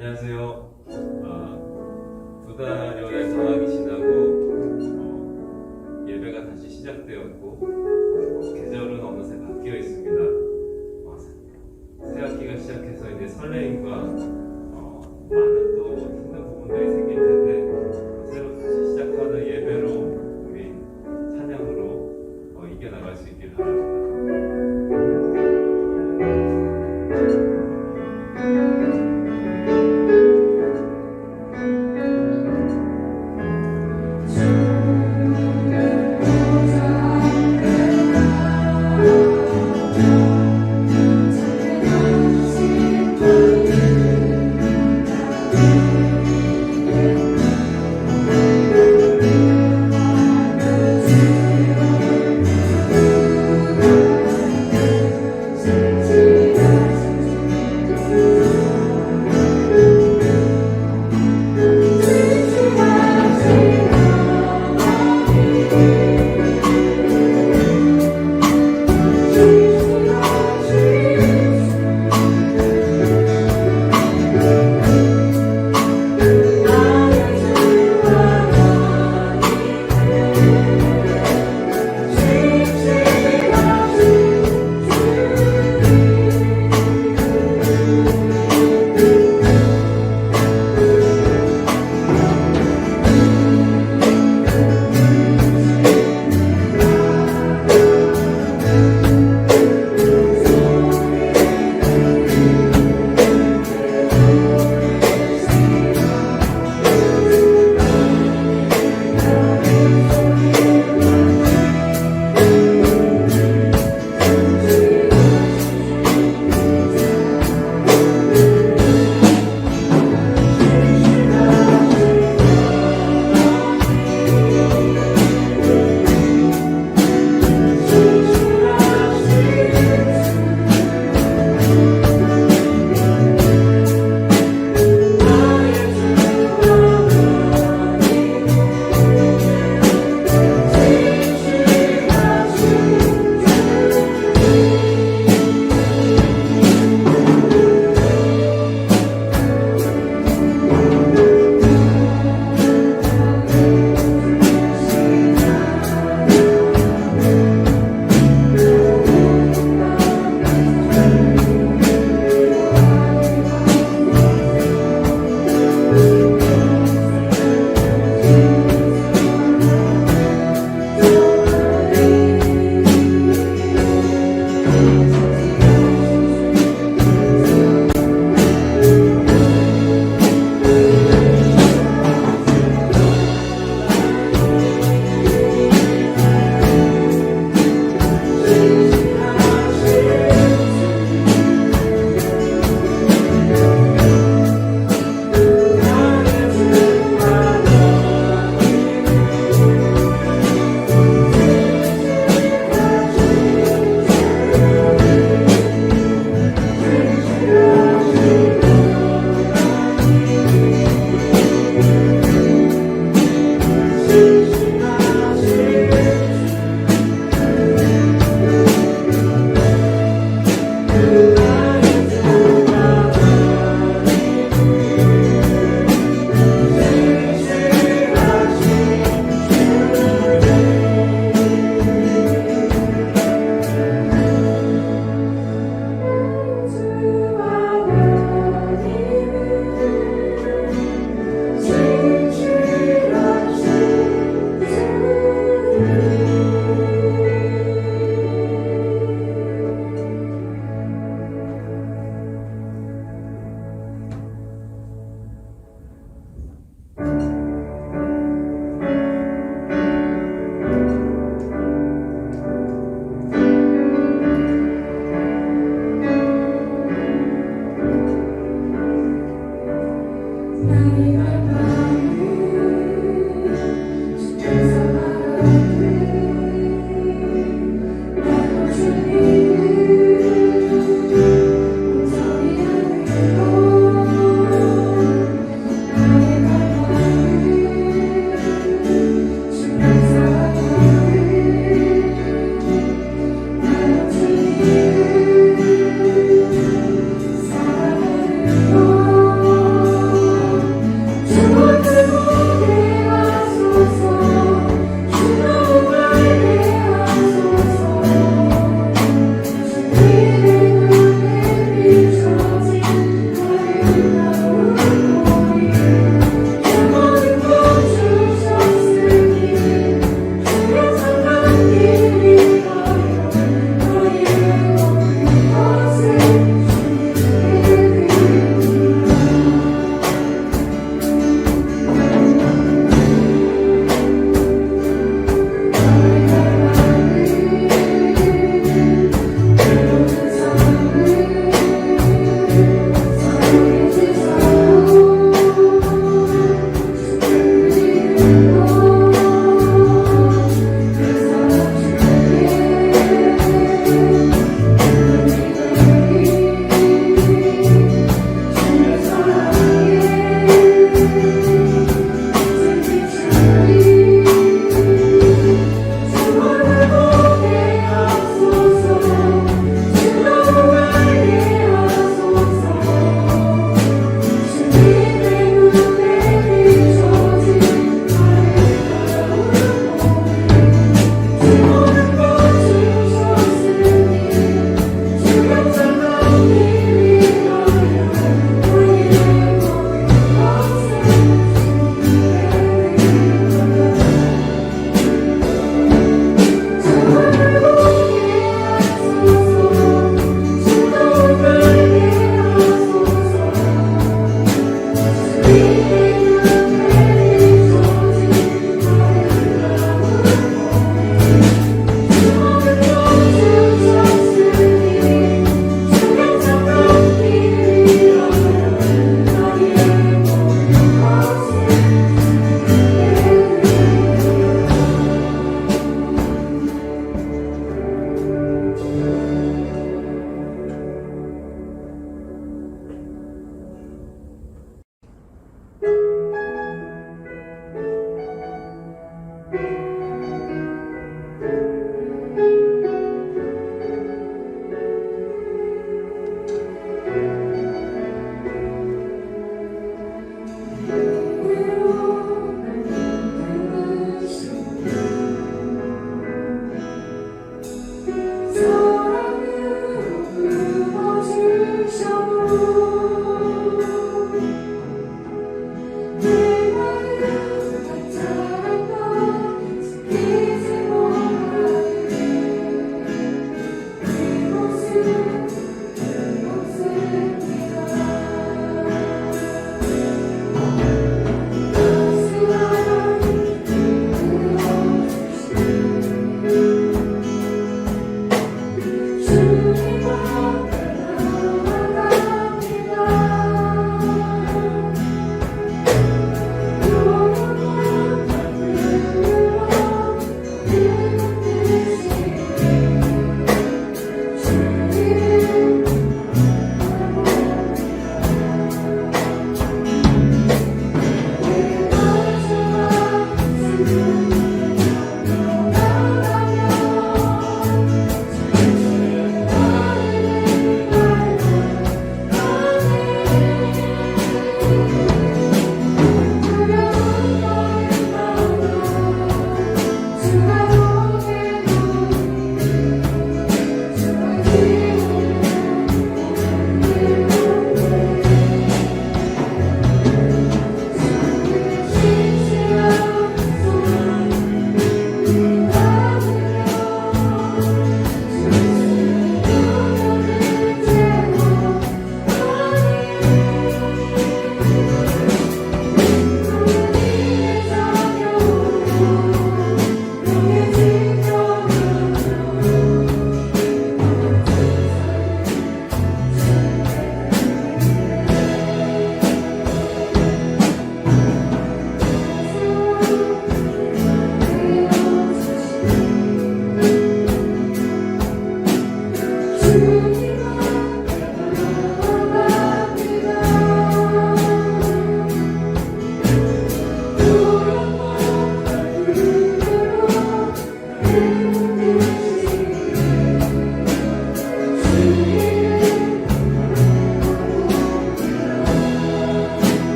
안녕하세요. 2달여의 방학이 지나고 예배가 다시 시작되었고 계절은 어느새 바뀌어 있습니다. 새 학기가 시작해서 이제 설레임과 많은 또 힘든 부분들이 생길 텐데 새로 다시 시작하는 예배로 우리 찬양으로 이겨나갈 수 있길 바랍니다.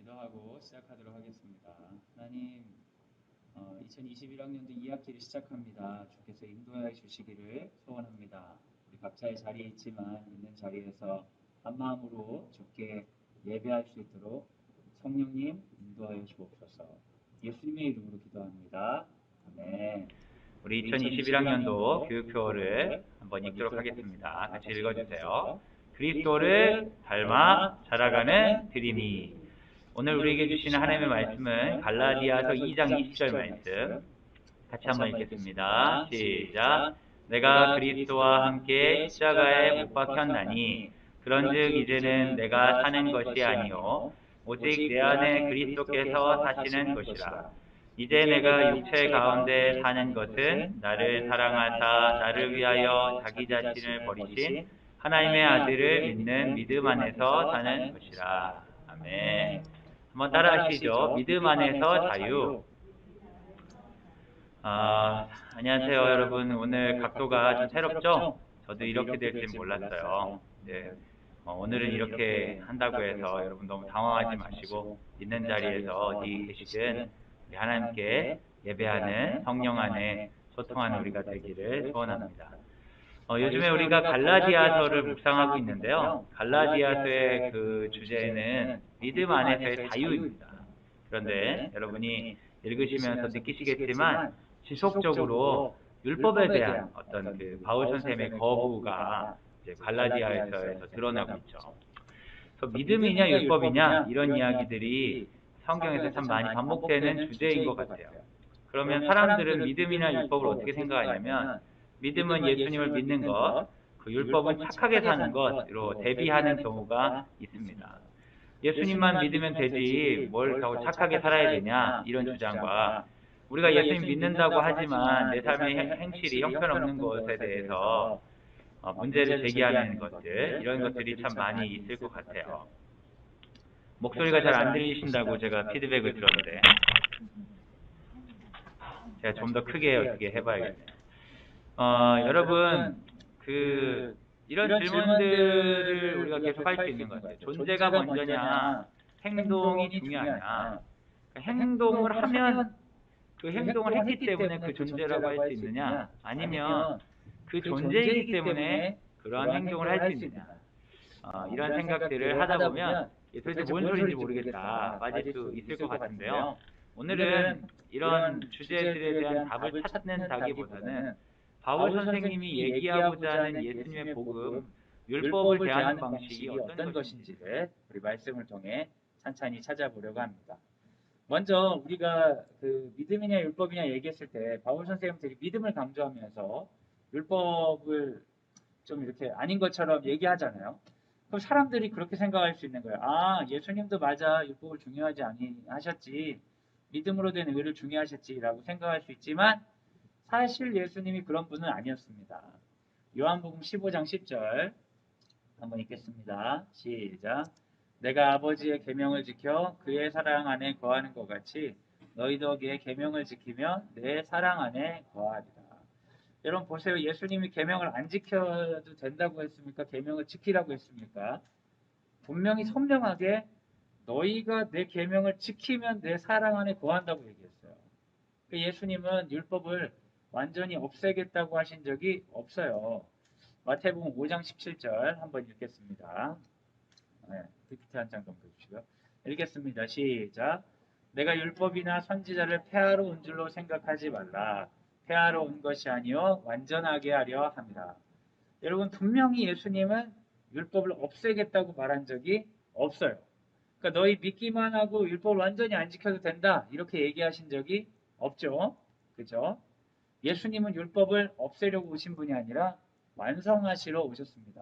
기도하고 시작하도록 하겠습니다. 하나님, 2021학년도 2학기를 시작합니다. 주께서 인도해 주시기를 소원합니다. 우리 각자의 자리에 있는 자리에서 한 마음으로 주께 예배할 수 있도록 성령님 인도하여 주옵소서. 예수님의 이름으로 기도합니다. 아멘. 우리 2021학년도 교육표를 한번 읽도록 하겠습니다. 같이 읽어주세요. 그리스도를 닮아 자라가는 드림이. 오늘 우리에게 주시는 하나님의 말씀은 갈라디아서 2장 20절 말씀. 같이 한번 읽겠습니다. 시작. 내가 그리스도와 함께 십자가에 못 박혔나니 그런즉 이제는 내가 사는 것이 아니요 오직 내 안에 그리스도께서 사시는 것이라. 이제 내가 육체 가운데 사는 것은 나를 사랑하사 나를 위하여 자기 자신을 버리신 하나님의 아들을 믿는 믿음 안에서 사는 것이라. 아멘. 한번 따라하시죠. 믿음 안에서 자유. 안녕하세요 여러분. 오늘 각도가 좀 새롭죠? 저도 이렇게 될 줄 몰랐어요. 네. 오늘은 이렇게 한다고 해서 여러분 너무 당황하지 마시고 있는 자리에서 어디 계시든 우리 하나님께 예배하는 성령 안에 소통하는 우리가 되기를 소원합니다. 요즘에 우리가 갈라디아서를 묵상하고 있는데요. 갈라디아서의 그 주제는 믿음 안에서의 자유입니다. 그런데 여러분이 읽으시면서 느끼시겠지만 지속적으로 율법에 대한 어떤 그 바울 선생님의 거부가 이제 갈라디아서에서 드러나고 있죠. 그래서 믿음이냐 율법이냐 이런 이야기들이 성경에서 참 많이 반복되는 주제인 것 같아요. 그러면 사람들은 믿음이나 율법을 어떻게 생각하냐면 믿음은 예수님을 믿는 것, 그 율법은 착하게 사는 것으로 대비하는 경우가 있습니다. 예수님만 믿으면 되지 뭘 더 착하게 살아야 되냐 이런 주장과 우리가 예수님 믿는다고 하지만 내 삶의 행실이 형편없는 것에 대해서 문제를 제기하는 것들 이런 것들이 참 많이 있을 것 같아요. 목소리가 잘 안 들리신다고 제가 피드백을 들었는데 제가 좀 더 크게 어떻게 해봐야겠네요. 여러분 이런 질문들을 우리가 계속 할 수 있는 것 같아요. 존재가 먼저냐 행동이 중요하냐. 행동을 하면 그 행동을 했기 때문에 그 존재라고 할 수 있느냐 아니면 그 존재이기 때문에 그러한 행동을 할 수 있느냐. 이런 생각들을 하다 보면 도대체 뭔 소리인지 모르겠다 빠질 수 있을 것 같은데요. 오늘은 이런 주제들에 대한 답을 찾는다기보다는 바울 선생님이 얘기하고자 하는 예수님의 복음, 율법을 대하는 방식이 어떤 것인지를 우리 말씀을 통해 찬찬히 찾아보려고 합니다. 먼저 우리가 그 믿음이냐 율법이냐 얘기했을 때 바울 선생님은 되게 믿음을 강조하면서 율법을 좀 이렇게 아닌 것처럼 얘기하잖아요. 그럼 사람들이 그렇게 생각할 수 있는 거예요. 예수님도 맞아 율법을 중요하지 아니하셨지 믿음으로 된 의를 중요하셨지라고 생각할 수 있지만 사실 예수님이 그런 분은 아니었습니다. 요한복음 15장 10절 한번 읽겠습니다. 시작. 내가 아버지의 계명을 지켜 그의 사랑 안에 거하는 것 같이 너희도 그의 계명을 지키며 내 사랑 안에 거하리라. 여러분 보세요. 예수님이 계명을 안 지켜도 된다고 했습니까? 계명을 지키라고 했습니까? 분명히 선명하게 너희가 내 계명을 지키면 내 사랑 안에 거한다고 얘기했어요. 예수님은 율법을 완전히 없애겠다고 하신 적이 없어요. 마태복음 5장 17절 한번 읽겠습니다. PPT 한 장 좀 보십시오. 읽겠습니다. 시작. 내가 율법이나 선지자를 폐하러 온 줄로 생각하지 말라. 폐하러 온 것이 아니요 완전하게 하려 함이라. 여러분 분명히 예수님은 율법을 없애겠다고 말한 적이 없어요. 그러니까 너희 믿기만 하고 율법을 완전히 안 지켜도 된다 이렇게 얘기하신 적이 없죠. 그죠? 예수님은 율법을 없애려고 오신 분이 아니라 완성하시러 오셨습니다.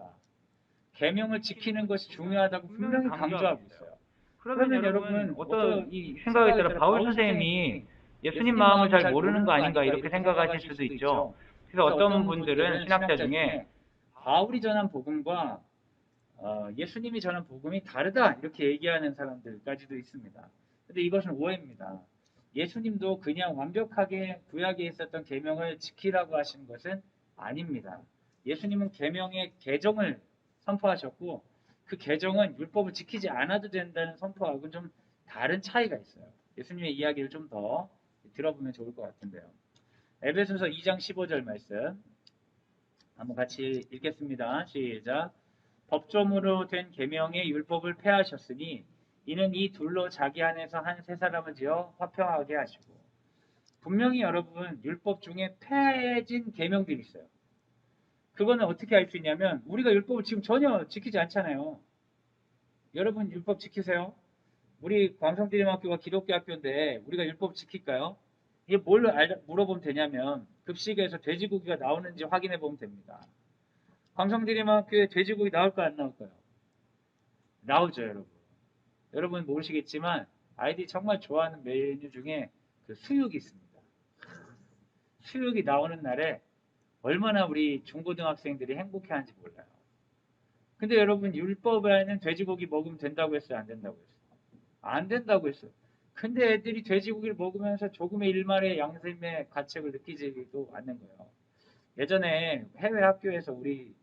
계명을 지키는 것이 중요하다고 분명히 강조하고 있어요. 그러면 여러분 어떤 이 생각에 따라 바울 선생님이 예수님 마음을 잘 모르는 거 아닌가 이렇게 생각하실 수도 있죠. 그래서 어떤 분들은 신학자 중에 바울이 전한 복음과 예수님이 전한 복음이 다르다 이렇게 얘기하는 사람들까지도 있습니다. 근데 이것은 오해입니다. 예수님도 그냥 완벽하게 구약에 있었던 계명을 지키라고 하신 것은 아닙니다. 예수님은 계명의 개정을 선포하셨고 그 개정은 율법을 지키지 않아도 된다는 선포하고는 좀 다른 차이가 있어요. 예수님의 이야기를 좀 더 들어보면 좋을 것 같은데요. 에베소서 2장 15절 말씀 한번 같이 읽겠습니다. 시작. 법조문으로 된 계명의 율법을 폐하셨으니 이는 이 둘로 자기 안에서 한 세 사람을 지어 화평하게 하시고. 분명히 여러분 율법 중에 폐해진 계명들이 있어요. 그거는 어떻게 알 수 있냐면 우리가 율법을 지금 전혀 지키지 않잖아요. 여러분 율법 지키세요? 우리 광성대림학교가 기독교 학교인데 우리가 율법 지킬까요? 이게 뭘 물어보면 되냐면 급식에서 돼지고기가 나오는지 확인해 보면 됩니다. 광성대림학교에 돼지고기 나올까요? 안 나올까요? 나오죠, 여러분. 여러분 모르시겠지만 아이들이 정말 좋아하는 메뉴 중에 그 수육이 있습니다. 수육이 나오는 날에 얼마나 우리 중고등학생들이 행복해하는지 몰라요. 근데 여러분 율법에는 돼지고기 먹으면 된다고 했어요? 안 된다고 했어요? 안 된다고 했어요. 근데 애들이 돼지고기를 먹으면서 조금의 일말의 양심의 가책을 느끼지도 않는 거예요. 예전에 해외 학교에서 우리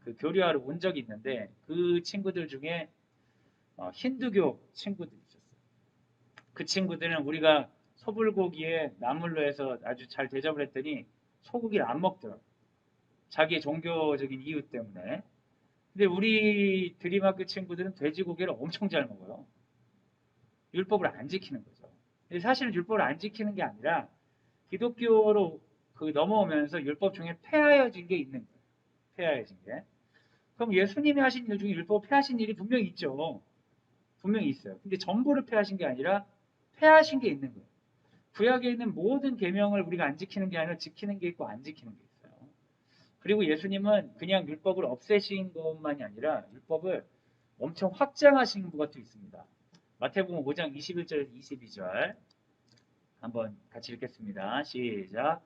그 교류하러 온 적이 있는데 그 친구들 중에 힌두교 친구들이 있었어요. 그 친구들은 우리가 소불고기에 나물로 해서 아주 잘 대접을 했더니 소고기를 안 먹더라고요. 자기의 종교적인 이유 때문에. 근데 우리 드림학교 친구들은 돼지고기를 엄청 잘 먹어요. 율법을 안 지키는 거죠. 근데 사실은 율법을 안 지키는 게 아니라 기독교로 넘어오면서 율법 중에 폐하여진 게 있는 거예요. 폐하여진 게. 그럼 예수님이 하신 일 중에 율법 폐하신 일이 분명히 있죠. 분명히 있어요. 근데 전부를 폐하신 게 아니라 폐하신 게 있는 거예요. 구약에 있는 모든 계명을 우리가 안 지키는 게 아니라 지키는 게 있고 안 지키는 게 있어요. 그리고 예수님은 그냥 율법을 없애신 것만이 아니라 율법을 엄청 확장하신 것도 있습니다. 마태복음 5장 21절 22절 한번 같이 읽겠습니다. 시작.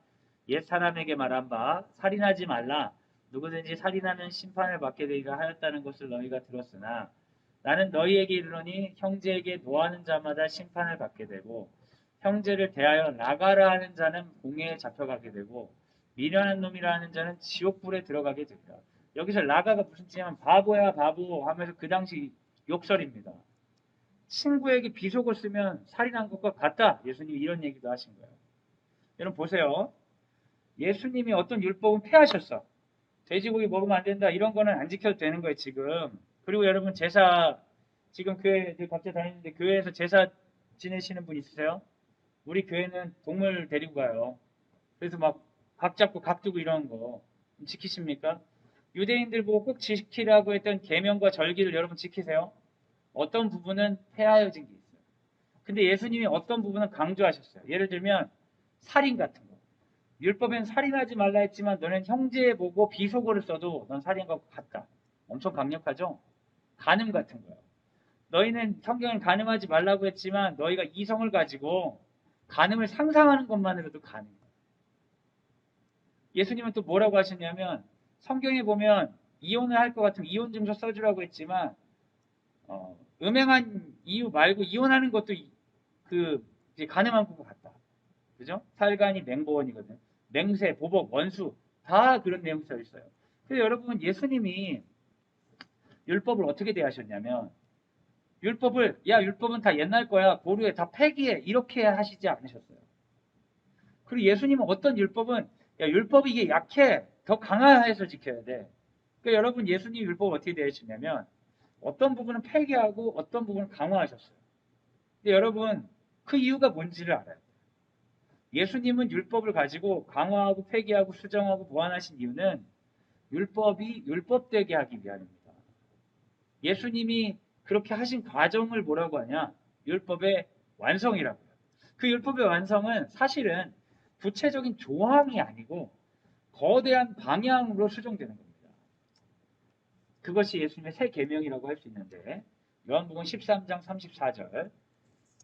옛 사람에게 말한 바 살인하지 말라. 누구든지 살인하면 심판을 받게 되리라 하였다는 것을 너희가 들었으나 나는 너희에게 이르노니 형제에게 노하는 자마다 심판을 받게 되고 형제를 대하여 나가라 하는 자는 공회에 잡혀가게 되고 미련한 놈이라 하는 자는 지옥불에 들어가게 됩니다. 여기서 나가가 무슨 뜻이냐면 바보야 바보 하면서 그 당시 욕설입니다. 친구에게 비속을 쓰면 살인한 것과 같다. 예수님이 이런 얘기도 하신 거예요. 여러분 보세요. 예수님이 어떤 율법은 폐하셨어. 돼지고기 먹으면 안 된다. 이런 거는 안 지켜도 되는 거예요, 지금. 그리고 여러분 제사, 지금 교회 각자 다니는데 교회에서 제사 지내시는 분 있으세요? 우리 교회는 동물 데리고 가요. 그래서 막 각 잡고 각 두고 이러는 거 지키십니까? 유대인들 보고 꼭 지키라고 했던 계명과 절기를 여러분 지키세요? 어떤 부분은 폐하여진 게 있어요. 근데 예수님이 어떤 부분은 강조하셨어요. 예를 들면 살인 같은 거. 율법엔 살인하지 말라 했지만 너는 형제 보고 비속어를 써도 넌 살인과 같다. 엄청 강력하죠? 간음 같은 거예요. 너희는 성경은 간음하지 말라고 했지만 너희가 이성을 가지고 간음을 상상하는 것만으로도 간음이에요. 예수님은 또 뭐라고 하셨냐면 성경에 보면 이혼을 할 것 같으면 이혼 증서 써주라고 했지만 음행한 이유 말고 이혼하는 것도 이제 간음한 것 같다. 그죠? 살간이 맹보원이거든. 맹세, 보복, 원수 다 그런 내용이 써 있어요. 그래서 여러분 예수님이 율법을 어떻게 대하셨냐면 율법은 다 옛날 거야. 고려해. 다 폐기해. 이렇게 하시지 않으셨어요. 그리고 예수님은 어떤 율법은 율법이 이게 약해. 더 강화해서 지켜야 돼. 그러니까 여러분 예수님 율법 어떻게 대하셨냐면 어떤 부분은 폐기하고 어떤 부분은 강화하셨어요. 근데 여러분 그 이유가 뭔지를 알아요. 예수님은 율법을 가지고 강화하고 폐기하고 수정하고 보완하신 이유는 율법이 율법되게 하기 위함입니다. 예수님이 그렇게 하신 과정을 뭐라고 하냐? 율법의 완성이라고 해요. 그 율법의 완성은 사실은 구체적인 조항이 아니고 거대한 방향으로 수정되는 겁니다. 그것이 예수님의 새 계명이라고 할 수 있는데 요한복음 13장 34절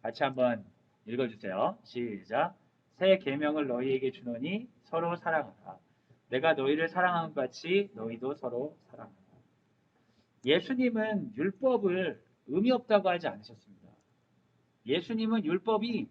같이 한번 읽어주세요. 시작. 새 계명을 너희에게 주노니 서로 사랑하라. 내가 너희를 사랑한 것 같이 너희도 서로 사랑하라. 예수님은 율법을 의미 없다고 하지 않으셨습니다. 예수님은 율법이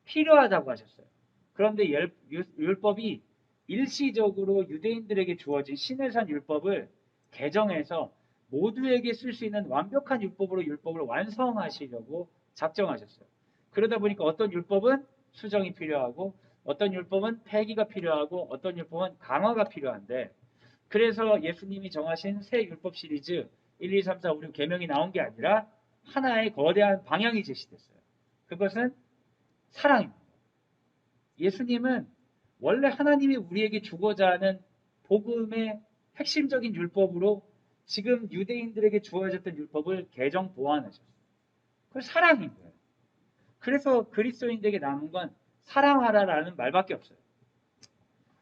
필요하다고 하셨어요. 그런데 율법이 일시적으로 유대인들에게 주어진 신해산 율법을 개정해서 모두에게 쓸 수 있는 완벽한 율법으로 율법을 완성하시려고 작정하셨어요. 그러다 보니까 어떤 율법은 수정이 필요하고 어떤 율법은 폐기가 필요하고 어떤 율법은 강화가 필요한데 그래서 예수님이 정하신 새 율법 시리즈 1, 2, 3, 4, 5, 6 계명이 나온 게 아니라 하나의 거대한 방향이 제시됐어요. 그것은 사랑입니다. 예수님은 원래 하나님이 우리에게 주고자 하는 복음의 핵심적인 율법으로 지금 유대인들에게 주어졌던 율법을 개정 보완하셨어요. 그건 사랑인 거예요. 그래서 그리스도인들에게 남은 건 사랑하라라는 말밖에 없어요.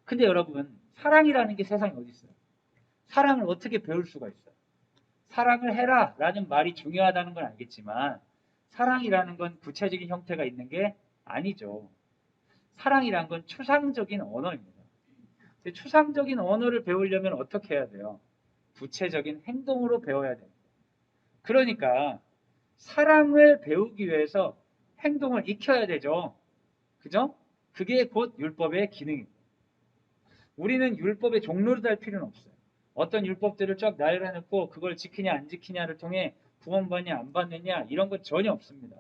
근데 여러분, 사랑이라는 게 세상에 어디 있어요? 사랑을 어떻게 배울 수가 있어요? 사랑을 해라라는 말이 중요하다는 건 알겠지만 사랑이라는 건 구체적인 형태가 있는 게 아니죠. 사랑이란 건 추상적인 언어입니다. 추상적인 언어를 배우려면 어떻게 해야 돼요? 구체적인 행동으로 배워야 됩니다. 그러니까 사랑을 배우기 위해서 행동을 익혀야 되죠. 그죠? 그게 곧 율법의 기능입니다. 우리는 율법의 종로를 달 필요는 없어요. 어떤 율법들을 쫙 나열해놓고 그걸 지키냐 안 지키냐를 통해 구원받냐 안 받느냐 이런 건 전혀 없습니다.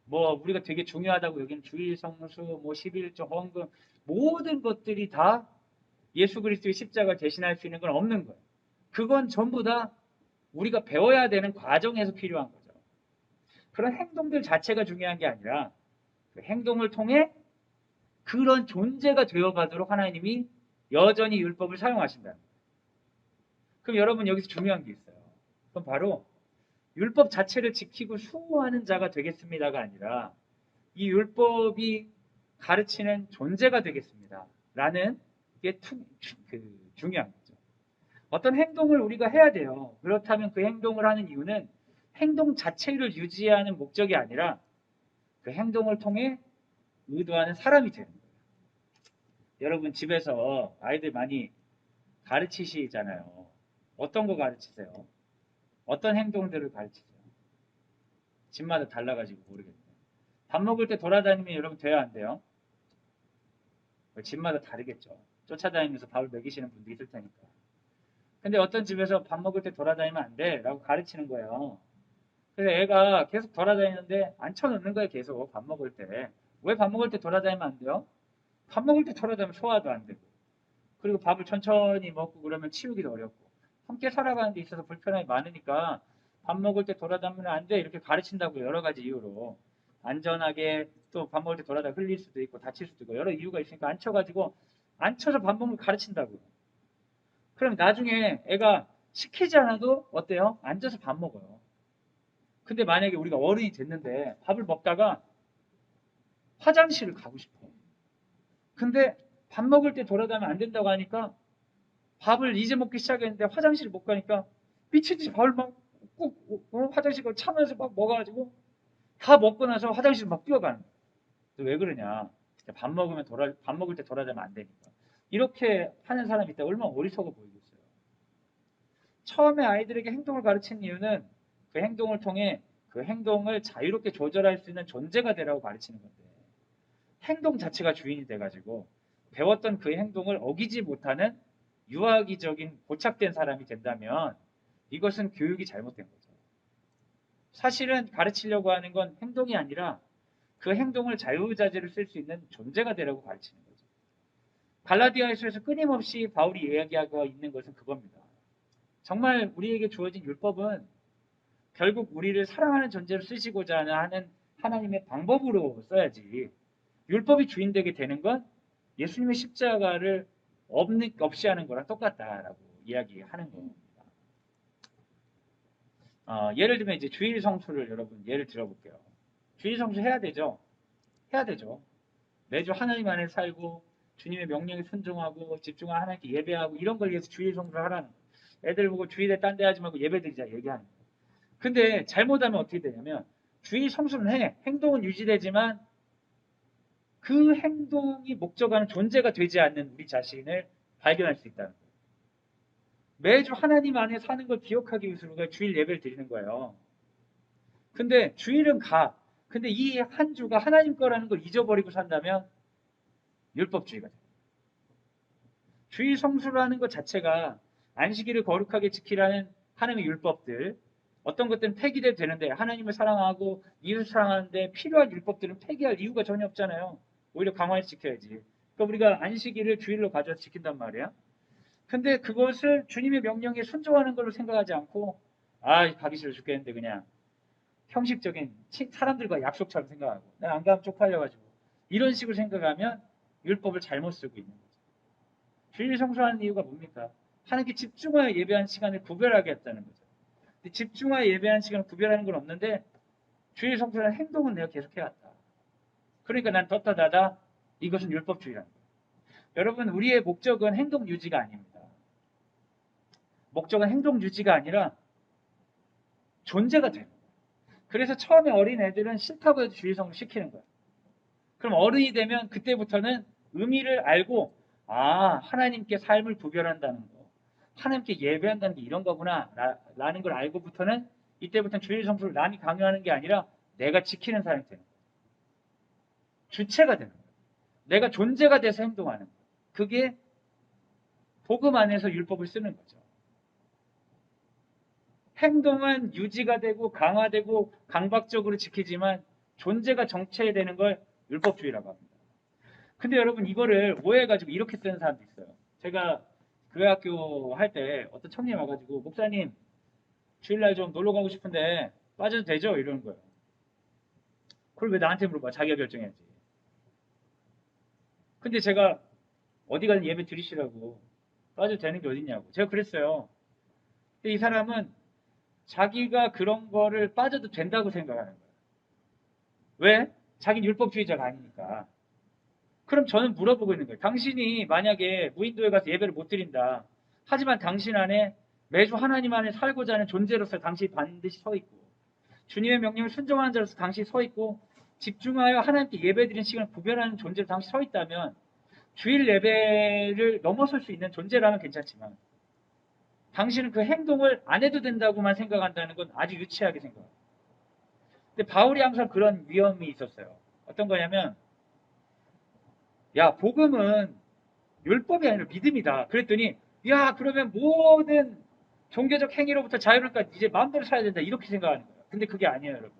뭐 우리가 되게 중요하다고 여기는 주일 성수, 뭐 11조 헌금 모든 것들이 다 예수 그리스도의 십자가를 대신할 수 있는 건 없는 거예요. 그건 전부 다 우리가 배워야 되는 과정에서 필요한 거죠. 그런 행동들 자체가 중요한 게 아니라 그 행동을 통해 그런 존재가 되어가도록 하나님이 여전히 율법을 사용하신다는 거예요. 그럼 여러분 여기서 중요한 게 있어요. 그럼 바로 율법 자체를 지키고 수호하는 자가 되겠습니다가 아니라 이 율법이 가르치는 존재가 되겠습니다. 라는 게 중요한 거죠. 어떤 행동을 우리가 해야 돼요. 그렇다면 그 행동을 하는 이유는 행동 자체를 유지하는 목적이 아니라 그 행동을 통해 의도하는 사람이 되는 거예요. 여러분 집에서 아이들 많이 가르치시잖아요. 어떤 거 가르치세요? 어떤 행동들을 가르치세요? 집마다 달라가지고 모르겠네요. 밥 먹을 때 돌아다니면 여러분 돼야 안 돼요? 집마다 다르겠죠. 쫓아다니면서 밥을 먹이시는 분도 있을 테니까. 근데 어떤 집에서 밥 먹을 때 돌아다니면 안 돼 라고 가르치는 거예요. 그래서 애가 계속 돌아다니는데 앉혀놓는 거예요. 계속 밥 먹을 때. 왜 밥 먹을 때 돌아다니면 안 돼요? 밥 먹을 때 돌아다니면 소화도 안 되고 그리고 밥을 천천히 먹고 그러면 치우기도 어렵고 함께 살아가는 데 있어서 불편함이 많으니까 밥 먹을 때 돌아다니면 안 돼 이렇게 가르친다고 여러 가지 이유로 안전하게 또 밥 먹을 때 돌아다 흘릴 수도 있고 다칠 수도 있고 여러 이유가 있으니까 앉혀가지고 앉혀서 밥 먹는 거 가르친다고요. 그럼 나중에 애가 시키지 않아도 어때요? 앉아서 밥 먹어요. 근데 만약에 우리가 어른이 됐는데 밥을 먹다가 화장실을 가고 싶어. 근데 밥 먹을 때 돌아다니면 안 된다고 하니까 밥을 이제 먹기 시작했는데 화장실을 못 가니까 미친 듯이 밥을 막 꾹 화장실 을 참으면서 막 먹어가지고 다 먹고 나서 화장실 막 뛰어가는 거야. 왜 그러냐? 밥 먹을 때 돌아다니면 안 되니까. 이렇게 하는 사람이 있다. 얼마나 어리석어 보이겠어요. 처음에 아이들에게 행동을 가르치는 이유는 그 행동을 통해 그 행동을 자유롭게 조절할 수 있는 존재가 되라고 가르치는 건데 행동 자체가 주인이 돼가지고 배웠던 그 행동을 어기지 못하는 유아기적인 고착된 사람이 된다면 이것은 교육이 잘못된 거죠. 사실은 가르치려고 하는 건 행동이 아니라 그 행동을 자유자재로 쓸 수 있는 존재가 되라고 가르치는 거죠. 갈라디아서에서 끊임없이 바울이 이야기하고 있는 것은 그겁니다. 정말 우리에게 주어진 율법은 결국 우리를 사랑하는 존재로 쓰시고자 하는 하나님의 방법으로 써야지 율법이 주인되게 되는 건 예수님의 십자가를 없이 하는 거랑 똑같다라고 이야기하는 겁니다. 예를 들면 이제 주일 성수를 여러분 예를 들어볼게요. 주일 성수 해야 되죠? 해야 되죠. 매주 하나님 안에 살고 주님의 명령에 순종하고 집중하고 하나님께 예배하고 이런 걸 위해서 주일 성수를 하라는 거예요. 애들 보고 주일에 딴 데 하지 말고 예배 드리자 얘기하는 거예요. 근데 잘못하면 어떻게 되냐면 주일 성수는 해. 행동은 유지되지만 그 행동이 목적하는 존재가 되지 않는 우리 자신을 발견할 수 있다는 거예요. 매주 하나님 안에 사는 걸 기억하기 위해서 우리가 주일 예배를 드리는 거예요. 근데 주일은 가. 근데 이 한 주가 하나님 거라는 걸 잊어버리고 산다면 율법주의가 돼요. 주일 성수라는 것 자체가 안식일을 거룩하게 지키라는 하나님의 율법들, 어떤 것들은 폐기돼도 되는데 하나님을 사랑하고 이웃을 사랑하는데 필요한 율법들은 폐기할 이유가 전혀 없잖아요. 오히려 강화해서 지켜야지. 그러니까 우리가 안식일을 주일로 가져서 지킨단 말이야. 근데 그것을 주님의 명령에 순종하는 걸로 생각하지 않고 가기 싫어 죽겠는데 그냥 형식적인 사람들과 약속처럼 생각하고 내가 안 가면 쪽팔려가지고 이런 식으로 생각하면 율법을 잘못 쓰고 있는 거죠. 주일 성수하는 이유가 뭡니까? 하나님께 집중하여 예배하는 시간을 구별하게 했다는 거죠. 근데 집중하여 예배하는 시간을 구별하는 건 없는데 주일 성수하는 행동은 내가 계속 해왔다. 그러니까 난 떳떳하다. 이것은 율법주의라는 거예요. 여러분 우리의 목적은 행동 유지가 아닙니다. 목적은 행동 유지가 아니라 존재가 되는 거예요. 그래서 처음에 어린 애들은 싫다고 해도 주일 성수 시키는 거예요. 그럼 어른이 되면 그때부터는 의미를 알고 하나님께 삶을 구별한다는 거, 하나님께 예배한다는 게 이런 거구나 라는 걸 알고부터는 이때부터는 주일 성수를 남이 강요하는 게 아니라 내가 지키는 사람이 되는 거예요. 주체가 되는 거예요. 내가 존재가 돼서 행동하는 거예요. 그게 복음 안에서 율법을 쓰는 거죠. 행동은 유지가 되고 강화되고 강박적으로 지키지만 존재가 정체되는 걸 율법주의라고 합니다. 근데 여러분 이거를 오해해가지고 이렇게 쓰는 사람도 있어요. 제가 교회학교 할 때 어떤 청년이 와가지고 목사님 주일날 좀 놀러 가고 싶은데 빠져도 되죠? 이러는 거예요. 그걸 왜 나한테 물어봐? 자기가 결정해야지. 근데 제가 어디 가든 예배 드리시라고 빠져도 되는 게 어딨냐고 제가 그랬어요. 근데 이 사람은 자기가 그런 거를 빠져도 된다고 생각하는 거예요. 왜? 자기는 율법주의자가 아니니까. 그럼 저는 물어보고 있는 거예요. 당신이 만약에 무인도에 가서 예배를 못 드린다. 하지만 당신 안에 매주 하나님 안에 살고자 하는 존재로서 당신이 반드시 서 있고 주님의 명령을 순종하는 자로서 당신이 서 있고 집중하여 하나님께 예배 드리는 시간을 구별하는 존재로 당신이 서 있다면 주일 예배를 넘어설 수 있는 존재라면 괜찮지만 당신은 그 행동을 안 해도 된다고만 생각한다는 건 아주 유치하게 생각해요. 근데 바울이 항상 그런 위험이 있었어요. 어떤 거냐면 야 복음은 율법이 아니라 믿음이다. 그랬더니 야 그러면 모든 종교적 행위로부터 자유로니까 이제 마음대로 살아야 된다. 이렇게 생각하는 거예요. 근데 그게 아니에요 여러분.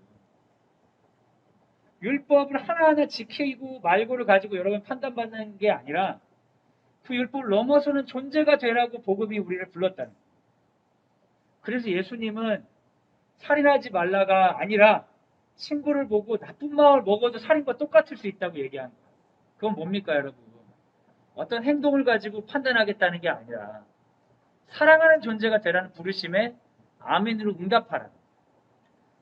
율법을 하나하나 지키고 말고를 가지고 여러분 판단받는 게 아니라 그 율법을 넘어서는 존재가 되라고 복음이 우리를 불렀다는 거예요. 그래서 예수님은 살인하지 말라가 아니라 친구를 보고 나쁜 마음을 먹어도 살인과 똑같을 수 있다고 얘기한 거예요. 그건 뭡니까 여러분? 어떤 행동을 가지고 판단하겠다는 게 아니라 사랑하는 존재가 되라는 부르심에 아멘으로 응답하라.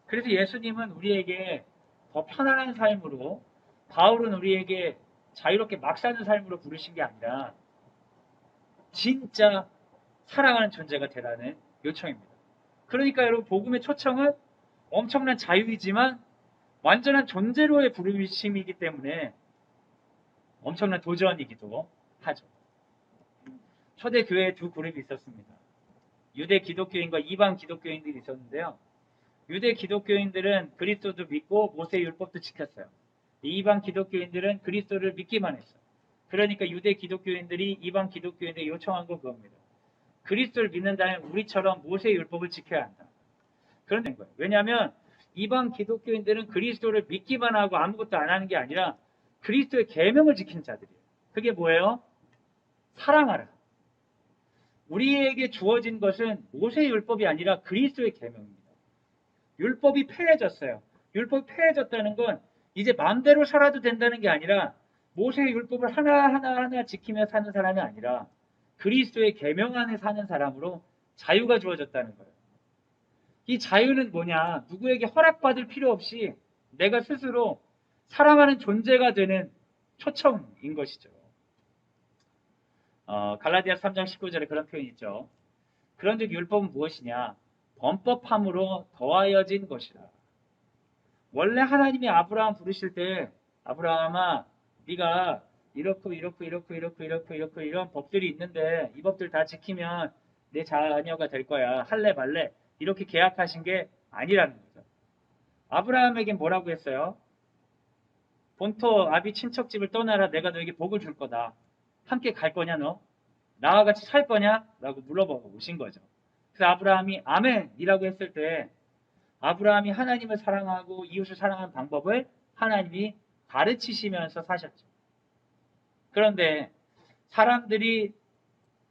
그래서 예수님은 우리에게 더 편안한 삶으로 바울은 우리에게 자유롭게 막 사는 삶으로 부르신 게 아니라 진짜 사랑하는 존재가 되라는 요청입니다. 그러니까 여러분 복음의 초청은 엄청난 자유이지만 완전한 존재로의 부르심이기 때문에 엄청난 도전이기도 하죠. 초대 교회에 두 그룹이 있었습니다. 유대 기독교인과 이방 기독교인들이 있었는데요. 유대 기독교인들은 그리스도도 믿고 모세의 율법도 지켰어요. 이방 기독교인들은 그리스도를 믿기만 했어요. 그러니까 유대 기독교인들이 이방 기독교인들이 요청한 건 그겁니다. 그리스도를 믿는다면 우리처럼 모세의 율법을 지켜야 한다. 그런 거예요. 왜냐하면 이방 기독교인들은 그리스도를 믿기만 하고 아무것도 안 하는 게 아니라 그리스도의 계명을 지키는 자들이에요. 그게 뭐예요? 사랑하라. 우리에게 주어진 것은 모세의 율법이 아니라 그리스도의 계명입니다. 율법이 폐해졌어요. 율법이 폐해졌다는 건 이제 마음대로 살아도 된다는 게 아니라 모세의 율법을 하나하나 지키며 사는 사람이 아니라 그리스도의 계명 안에 사는 사람으로 자유가 주어졌다는 거예요. 이 자유는 뭐냐? 누구에게 허락받을 필요 없이 내가 스스로 사랑하는 존재가 되는 초청인 것이죠. 갈라디아서 3장 19절에 그런 표현이 있죠. 그런즉 율법은 무엇이냐? 범법함으로 더하여진 것이라. 원래 하나님이 아브라함 부르실 때 아브라함아 네가 이렇고 이런 법들이 있는데 이 법들 다 지키면 내 자녀가 될 거야. 할래 말래 이렇게 계약하신 게 아니라는 거죠. 아브라함에겐 뭐라고 했어요? 본토 아비 친척집을 떠나라. 내가 너에게 복을 줄 거다. 함께 갈 거냐 너? 나와 같이 살 거냐? 라고 물어보고 오신 거죠. 그래서 아브라함이 아멘이라고 했을 때 아브라함이 하나님을 사랑하고 이웃을 사랑하는 방법을 하나님이 가르치시면서 사셨죠. 그런데 사람들이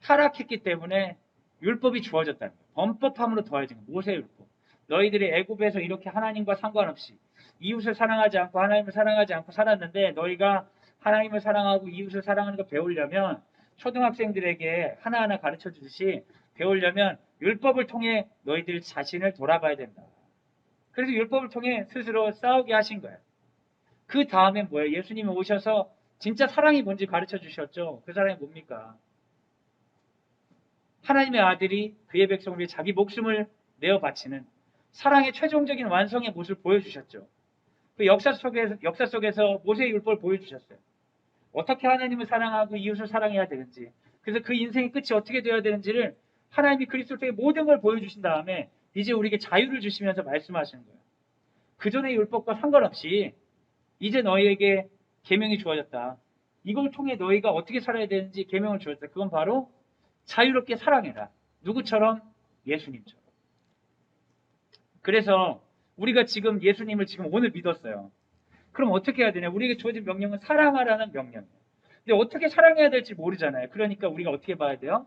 타락했기 때문에 율법이 주어졌다는 거예요. 범법함으로 더해진 거예요. 모세율법. 너희들이 애굽에서 이렇게 하나님과 상관없이 이웃을 사랑하지 않고 하나님을 사랑하지 않고 살았는데 너희가 하나님을 사랑하고 이웃을 사랑하는 거 배우려면 초등학생들에게 하나하나 가르쳐 주듯이 배우려면 율법을 통해 너희들 자신을 돌아봐야 된다. 그래서 율법을 통해 스스로 싸우게 하신 거예요. 그 다음에 뭐예요? 예수님이 오셔서 진짜 사랑이 뭔지 가르쳐 주셨죠. 그 사랑이 뭡니까? 하나님의 아들이 그의 백성을 위해 자기 목숨을 내어 바치는 사랑의 최종적인 완성의 모습을 보여주셨죠. 그 역사 속에서 모세의 율법을 보여주셨어요. 어떻게 하나님을 사랑하고 이웃을 사랑해야 되는지, 그래서 그 인생의 끝이 어떻게 되어야 되는지를 하나님이 그리스도 통해 모든 걸 보여주신 다음에 이제 우리에게 자유를 주시면서 말씀하시는 거예요. 그 전의 율법과 상관없이 이제 너희에게 계명이 주어졌다. 이걸 통해 너희가 어떻게 살아야 되는지 계명을 주었다. 그건 바로 자유롭게 사랑해라. 누구처럼? 예수님처럼. 그래서 우리가 지금 예수님을 지금 오늘 믿었어요. 그럼 어떻게 해야 되냐? 우리에게 주어진 명령은 사랑하라는 명령이에요. 근데 어떻게 사랑해야 될지 모르잖아요. 그러니까 우리가 어떻게 봐야 돼요?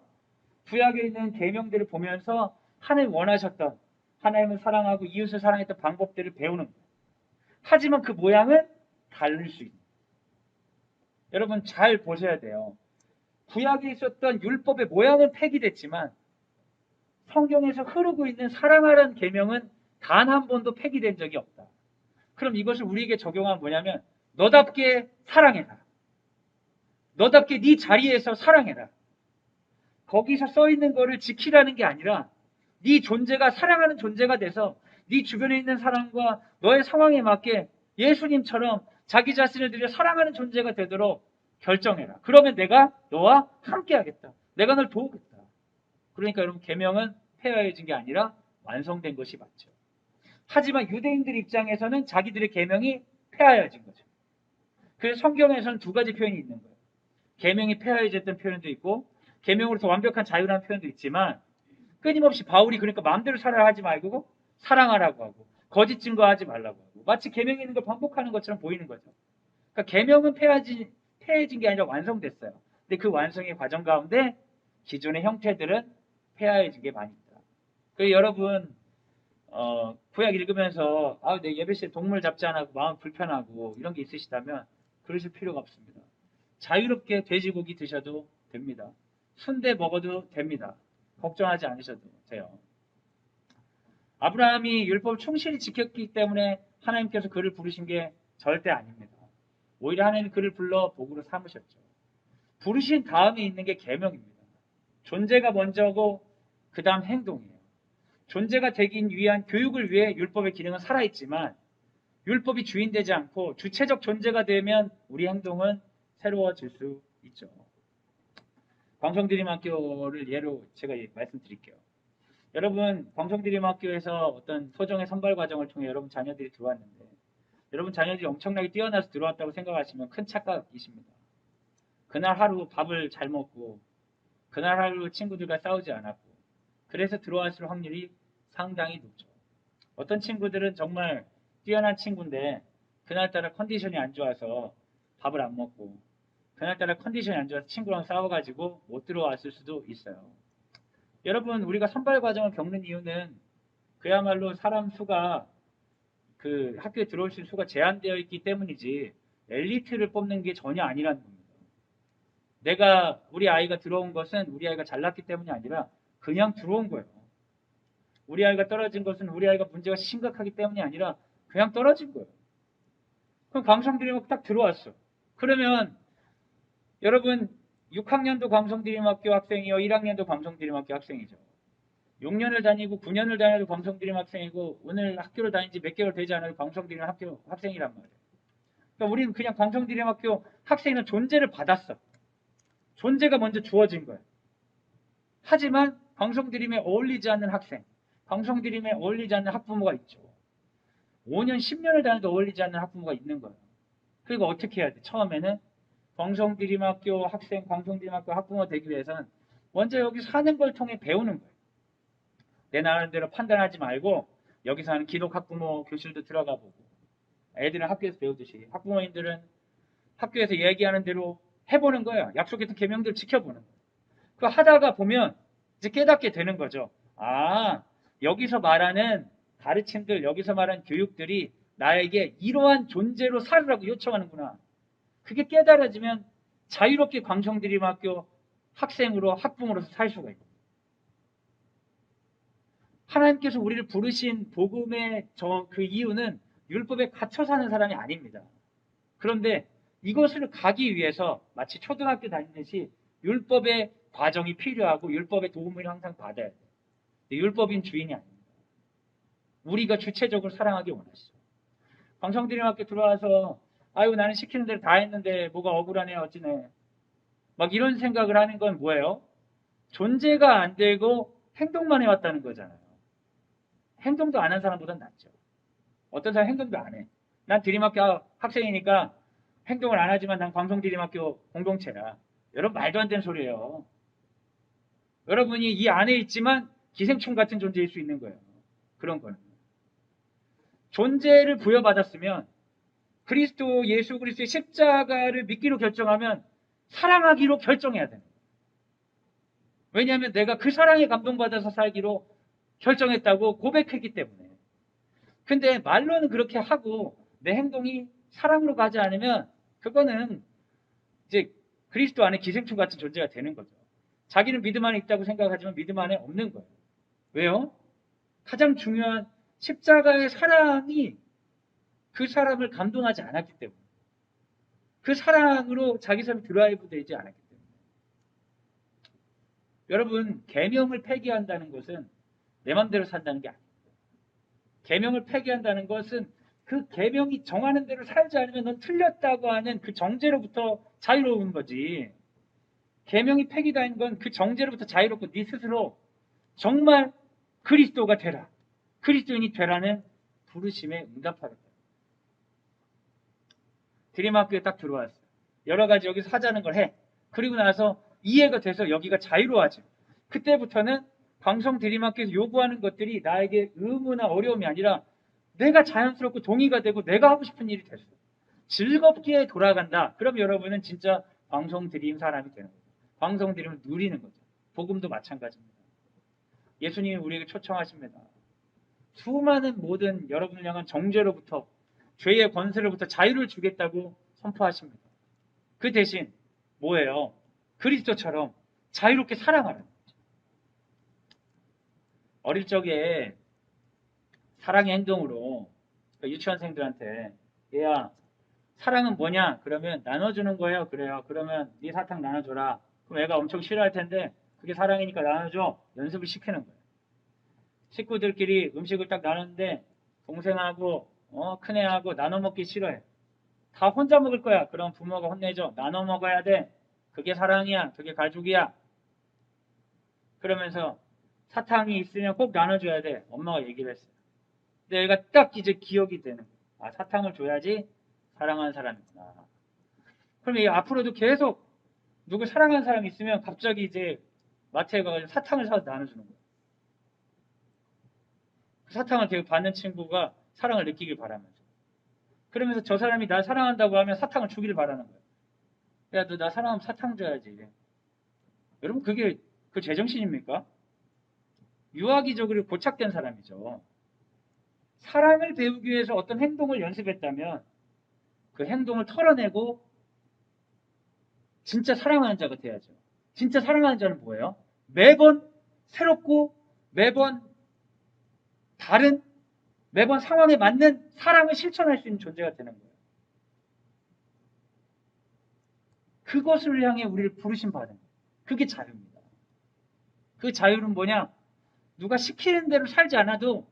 구약에 있는 계명들을 보면서 하나님 원하셨던 하나님을 사랑하고 이웃을 사랑했던 방법들을 배우는 거예요. 하지만 그 모양은 다를 수 있는 거예요. 여러분 잘 보셔야 돼요. 구약에 있었던 율법의 모양은 폐기됐지만 성경에서 흐르고 있는 사랑하라는 계명은 단 한 번도 폐기된 적이 없다. 그럼 이것을 우리에게 적용하면 뭐냐면 너답게 사랑해라. 너답게 네 자리에서 사랑해라. 거기서 써 있는 거를 지키라는 게 아니라 네 존재가 사랑하는 존재가 돼서 네 주변에 있는 사람과 너의 상황에 맞게 예수님처럼 자기 자신을 들여 사랑하는 존재가 되도록 결정해라. 그러면 내가 너와 함께 하겠다. 내가 널 도우겠다. 그러니까 여러분 계명은 폐하여진 게 아니라 완성된 것이 맞죠. 하지만 유대인들 입장에서는 자기들의 계명이 폐하여진 거죠. 그래서 성경에서는 두 가지 표현이 있는 거예요. 계명이 폐하여졌던 표현도 있고 계명으로서 완벽한 자유라는 표현도 있지만 끊임없이 바울이 그러니까 마음대로 살아야 하지 말고 사랑하라고 하고 거짓 증거하지 말라고 하고 마치 계명에 있는 걸 반복하는 것처럼 보이는 거죠. 그러니까 계명은 폐해진 게 아니라 완성됐어요. 근데 그 완성의 과정 가운데 기존의 형태들은 폐하여진 게 많이 있다. 그래서 여러분 구약 읽으면서 내 예배 시에 동물 잡지 않고 마음 불편하고 이런 게 있으시다면 그러실 필요가 없습니다. 자유롭게 돼지고기 드셔도 됩니다. 순대 먹어도 됩니다. 걱정하지 않으셔도 돼요. 아브라함이 율법을 충실히 지켰기 때문에 하나님께서 그를 부르신 게 절대 아닙니다. 오히려 하나님이 그를 불러 복으로 삼으셨죠. 부르신 다음에 있는 게 계명입니다. 존재가 먼저고 그 다음 행동이에요. 존재가 되기 위한 교육을 위해 율법의 기능은 살아있지만 율법이 주인되지 않고 주체적 존재가 되면 우리 행동은 새로워질 수 있죠. 광성드림학교를 예로 제가 말씀드릴게요. 여러분 광성드림학교에서 어떤 소정의 선발 과정을 통해 여러분 자녀들이 들어왔는데 여러분 자녀들이 엄청나게 뛰어나서 들어왔다고 생각하시면 큰 착각이십니다. 그날 하루 밥을 잘 먹고 그날 하루 친구들과 싸우지 않았고 그래서 들어왔을 확률이 상당히 높죠. 어떤 친구들은 정말 뛰어난 친구인데 그날따라 컨디션이 안 좋아서 밥을 안 먹고 그날따라 컨디션이 안 좋아서 친구랑 싸워가지고 못 들어왔을 수도 있어요. 여러분 우리가 선발 과정을 겪는 이유는 그야말로 사람 수가 그 학교에 들어올 수 있는 수가 제한되어 있기 때문이지 엘리트를 뽑는 게 전혀 아니라는 겁니다. 우리 아이가 들어온 것은 우리 아이가 잘났기 때문이 아니라 그냥 들어온 거예요. 우리 아이가 떨어진 것은 우리 아이가 문제가 심각하기 때문이 아니라 그냥 떨어진 거예요. 그럼 광성드림학교 딱 들어왔어. 그러면 여러분 6학년도 광성드림학교 학생이요 1학년도 광성드림학교 학생이죠. 6년을 다니고 9년을 다녀도 광성드림 학생이고 오늘 학교를 다닌 지 몇 개월 되지 않아도 광성드림 학교 학생이란 말이에요. 그러니까 우리는 그냥 광성드림 학교 학생이라는 존재를 받았어. 존재가 먼저 주어진 거예요. 하지만 광성드림에 어울리지 않는 학생, 광성드림에 어울리지 않는 학부모가 있죠. 5년, 10년을 다녀도 어울리지 않는 학부모가 있는 거예요. 그리고 어떻게 해야 돼? 처음에는 광성드림학교 학생, 광성드림학교 학부모 되기 위해서는 먼저 여기 사는 걸 통해 배우는 거예요. 내 나름대로 판단하지 말고 여기서 하는 기독 학부모 교실도 들어가 보고 애들은 학교에서 배우듯이 학부모님들은 학교에서 얘기하는 대로 해보는 거예요. 약속했던 계명들 지켜보는 거예요. 그 하다가 보면 이제 깨닫게 되는 거죠. 아, 여기서 말하는 가르침들, 여기서 말하는 교육들이 나에게 이러한 존재로 살으라고 요청하는구나. 그게 깨달아지면 자유롭게 광성드림학교 학생으로 학부모로서 살 수가 있고, 하나님께서 우리를 부르신 복음의 그 이유는 율법에 갇혀 사는 사람이 아닙니다. 그런데 이것을 가기 위해서 마치 초등학교 다니듯이 율법의 과정이 필요하고 율법의 도움을 항상 받아야 돼요. 율법인 주인이 아닙니다. 우리가 주체적으로 사랑하기 원하시죠. 광성드림학교 들어와서 아유 나는 시키는 대로 다 했는데 뭐가 억울하네 어찌네 막 이런 생각을 하는 건 뭐예요? 존재가 안 되고 행동만 해왔다는 거잖아요. 행동도 안 한 사람보단 낫죠. 어떤 사람 행동도 안 해. 난 드림학교 학생이니까 행동을 안 하지만 난 광성드림학교 공동체야. 여러분 말도 안 되는 소리예요. 여러분이 이 안에 있지만 기생충 같은 존재일 수 있는 거예요. 그런 거는. 존재를 부여받았으면 그리스도 예수 그리스도의 십자가를 믿기로 결정하면 사랑하기로 결정해야 됩니다. 왜냐하면 내가 그 사랑에 감동받아서 살기로 결정했다고 고백했기 때문에. 근데 말로는 그렇게 하고 내 행동이 사랑으로 가지 않으면 그거는 이제 그리스도 안에 기생충 같은 존재가 되는 거죠. 자기는 믿음 안에 있다고 생각하지만 믿음 안에 없는 거예요. 왜요? 가장 중요한 십자가의 사랑이 그 사람을 감동하지 않았기 때문에. 그 사랑으로 자기 삶이 드라이브 되지 않았기 때문에. 여러분, 계명을 폐기한다는 것은 내 맘대로 산다는 게 아닙니다. 계명을 폐기한다는 것은 그 계명이 정하는 대로 살지 않으면 넌 틀렸다고 하는 그 정죄로부터 자유로운 거지. 계명이 폐기된 건 그 정죄로부터 자유롭고 네 스스로 정말 그리스도가 되라. 그리스도인이 되라는 부르심에 응답하겠다. 드림학교에 딱 들어왔어요. 여러 가지 여기서 하자는 걸 해. 그리고 나서 이해가 돼서 여기가 자유로워져. 그때부터는 광성 드림학교에서 요구하는 것들이 나에게 의무나 어려움이 아니라 내가 자연스럽고 동의가 되고 내가 하고 싶은 일이 됐어. 즐겁게 돌아간다. 그럼 여러분은 진짜 광성 드림 사람이 되는 거죠. 광성 드림을 누리는 거죠. 복음도 마찬가지입니다. 예수님이 우리에게 초청하십니다. 수많은 모든 여러분을 향한 정죄로부터 죄의 권세로부터 자유를 주겠다고 선포하십니다. 그 대신 뭐예요? 그리스도처럼 자유롭게 살아가는 거죠. 어릴 적에 사랑의 행동으로 유치원생들한테 얘야 사랑은 뭐냐? 그러면 나눠주는 거예요. 그래요. 그러면 네 사탕 나눠줘라. 그럼 애가 엄청 싫어할 텐데 그게 사랑이니까 나눠줘. 연습을 시키는 거예요. 식구들끼리 음식을 딱 나눴는데 동생하고 큰애하고 나눠 먹기 싫어해. 다 혼자 먹을 거야. 그럼 부모가 혼내줘. 나눠 먹어야 돼. 그게 사랑이야. 그게 가족이야. 그러면서 사탕이 있으면 꼭 나눠줘야 돼. 엄마가 얘기를 했어요. 근데 애가 딱 이제 기억이 되는 거야. 아, 사탕을 줘야지 사랑하는 사람이구나. 그럼 얘 앞으로도 계속 누구 사랑하는 사람이 있으면 갑자기 이제 마트에 가서 사탕을 사서 나눠주는 거야. 그 사탕을 계속 받는 친구가 사랑을 느끼길 바라면서. 그러면서 저 사람이 날 사랑한다고 하면 사탕을 주기를 바라는 거야. 야, 너 나 사랑하면 사탕 줘야지. 여러분, 그게 그 제정신입니까? 유아기적으로 고착된 사람이죠. 사랑을 배우기 위해서 어떤 행동을 연습했다면 그 행동을 털어내고 진짜 사랑하는 자가 돼야죠. 진짜 사랑하는 자는 뭐예요? 매번 새롭고 매번 다른 매번 상황에 맞는 사랑을 실천할 수 있는 존재가 되는 거예요. 그것을 향해 우리를 부르심 받은 거예요. 그게 자유입니다. 그 자유는 뭐냐? 누가 시키는 대로 살지 않아도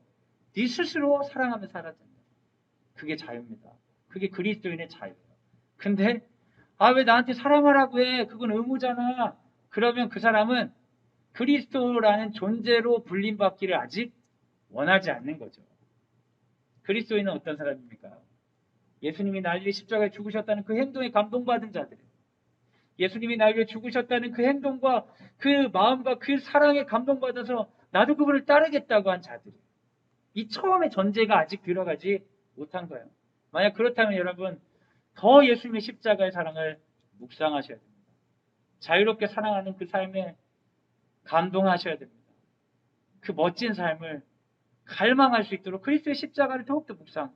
네 스스로 사랑하며 살아야 된다. 그게 자유입니다. 그게 그리스도인의 자유예요. 근데 왜 나한테 사랑하라고 해? 그건 의무잖아. 그러면 그 사람은 그리스도라는 존재로 불림받기를 아직 원하지 않는 거죠. 그리스도인은 어떤 사람입니까? 예수님이 날 위해 십자가에 죽으셨다는 그 행동에 감동받은 자들이에요. 예수님이 날 위해 죽으셨다는 그 행동과 그 마음과 그 사랑에 감동받아서 나도 그분을 따르겠다고 한 자들이에요. 이 처음의 전제가 아직 들어가지 못한 거예요. 만약 그렇다면 여러분 더 예수님의 십자가의 사랑을 묵상하셔야 됩니다. 자유롭게 사랑하는 그 삶에 감동하셔야 됩니다. 그 멋진 삶을 갈망할 수 있도록 그리스도의 십자가를 더욱더 묵상.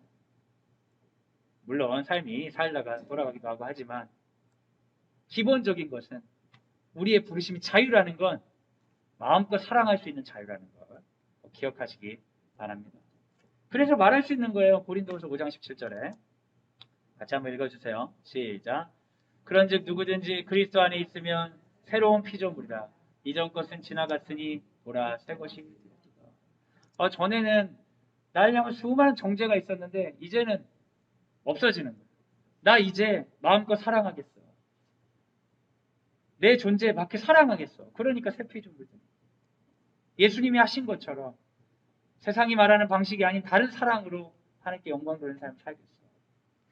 물론 삶이 살다가 돌아가기도 하고 하지만 기본적인 것은 우리의 부르심이 자유라는 건 마음껏 사랑할 수 있는 자유라는 걸 기억하시기 바랍니다. 그래서 말할 수 있는 거예요. 고린도후서 5장 17절에 같이 한번 읽어주세요. 시작. 그런즉 누구든지 그리스도 안에 있으면 새로운 피조물이라. 이전 것은 지나갔으니 보라 새 것이 되었다. 전에는 날 향한 수많은 정죄가 있었는데 이제는 없어지는 거예요. 나 이제 마음껏 사랑하겠어. 내 존재에 맞게 사랑하겠어. 그러니까 새 피조물이다. 예수님이 하신 것처럼 세상이 말하는 방식이 아닌 다른 사랑으로 하나님께 영광 돌리는 삶을 살겠어.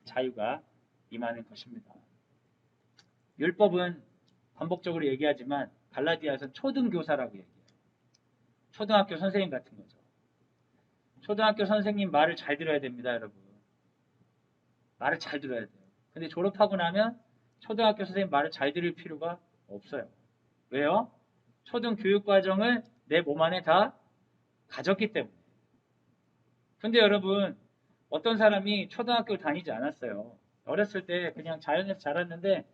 자유가 임하는 것입니다. 율법은 반복적으로 얘기하지만 갈라디아에서는 초등교사라고 얘기해요. 초등학교 선생님 같은 거죠. 초등학교 선생님 말을 잘 들어야 됩니다, 여러분. 말을 잘 들어야 돼요. 근데 졸업하고 나면 초등학교 선생님 말을 잘 들을 필요가 없어요. 왜요? 초등교육과정을 내 몸 안에 다 가졌기 때문에. 근데 여러분, 어떤 사람이 초등학교를 다니지 않았어요. 어렸을 때 그냥 자연에서 자랐는데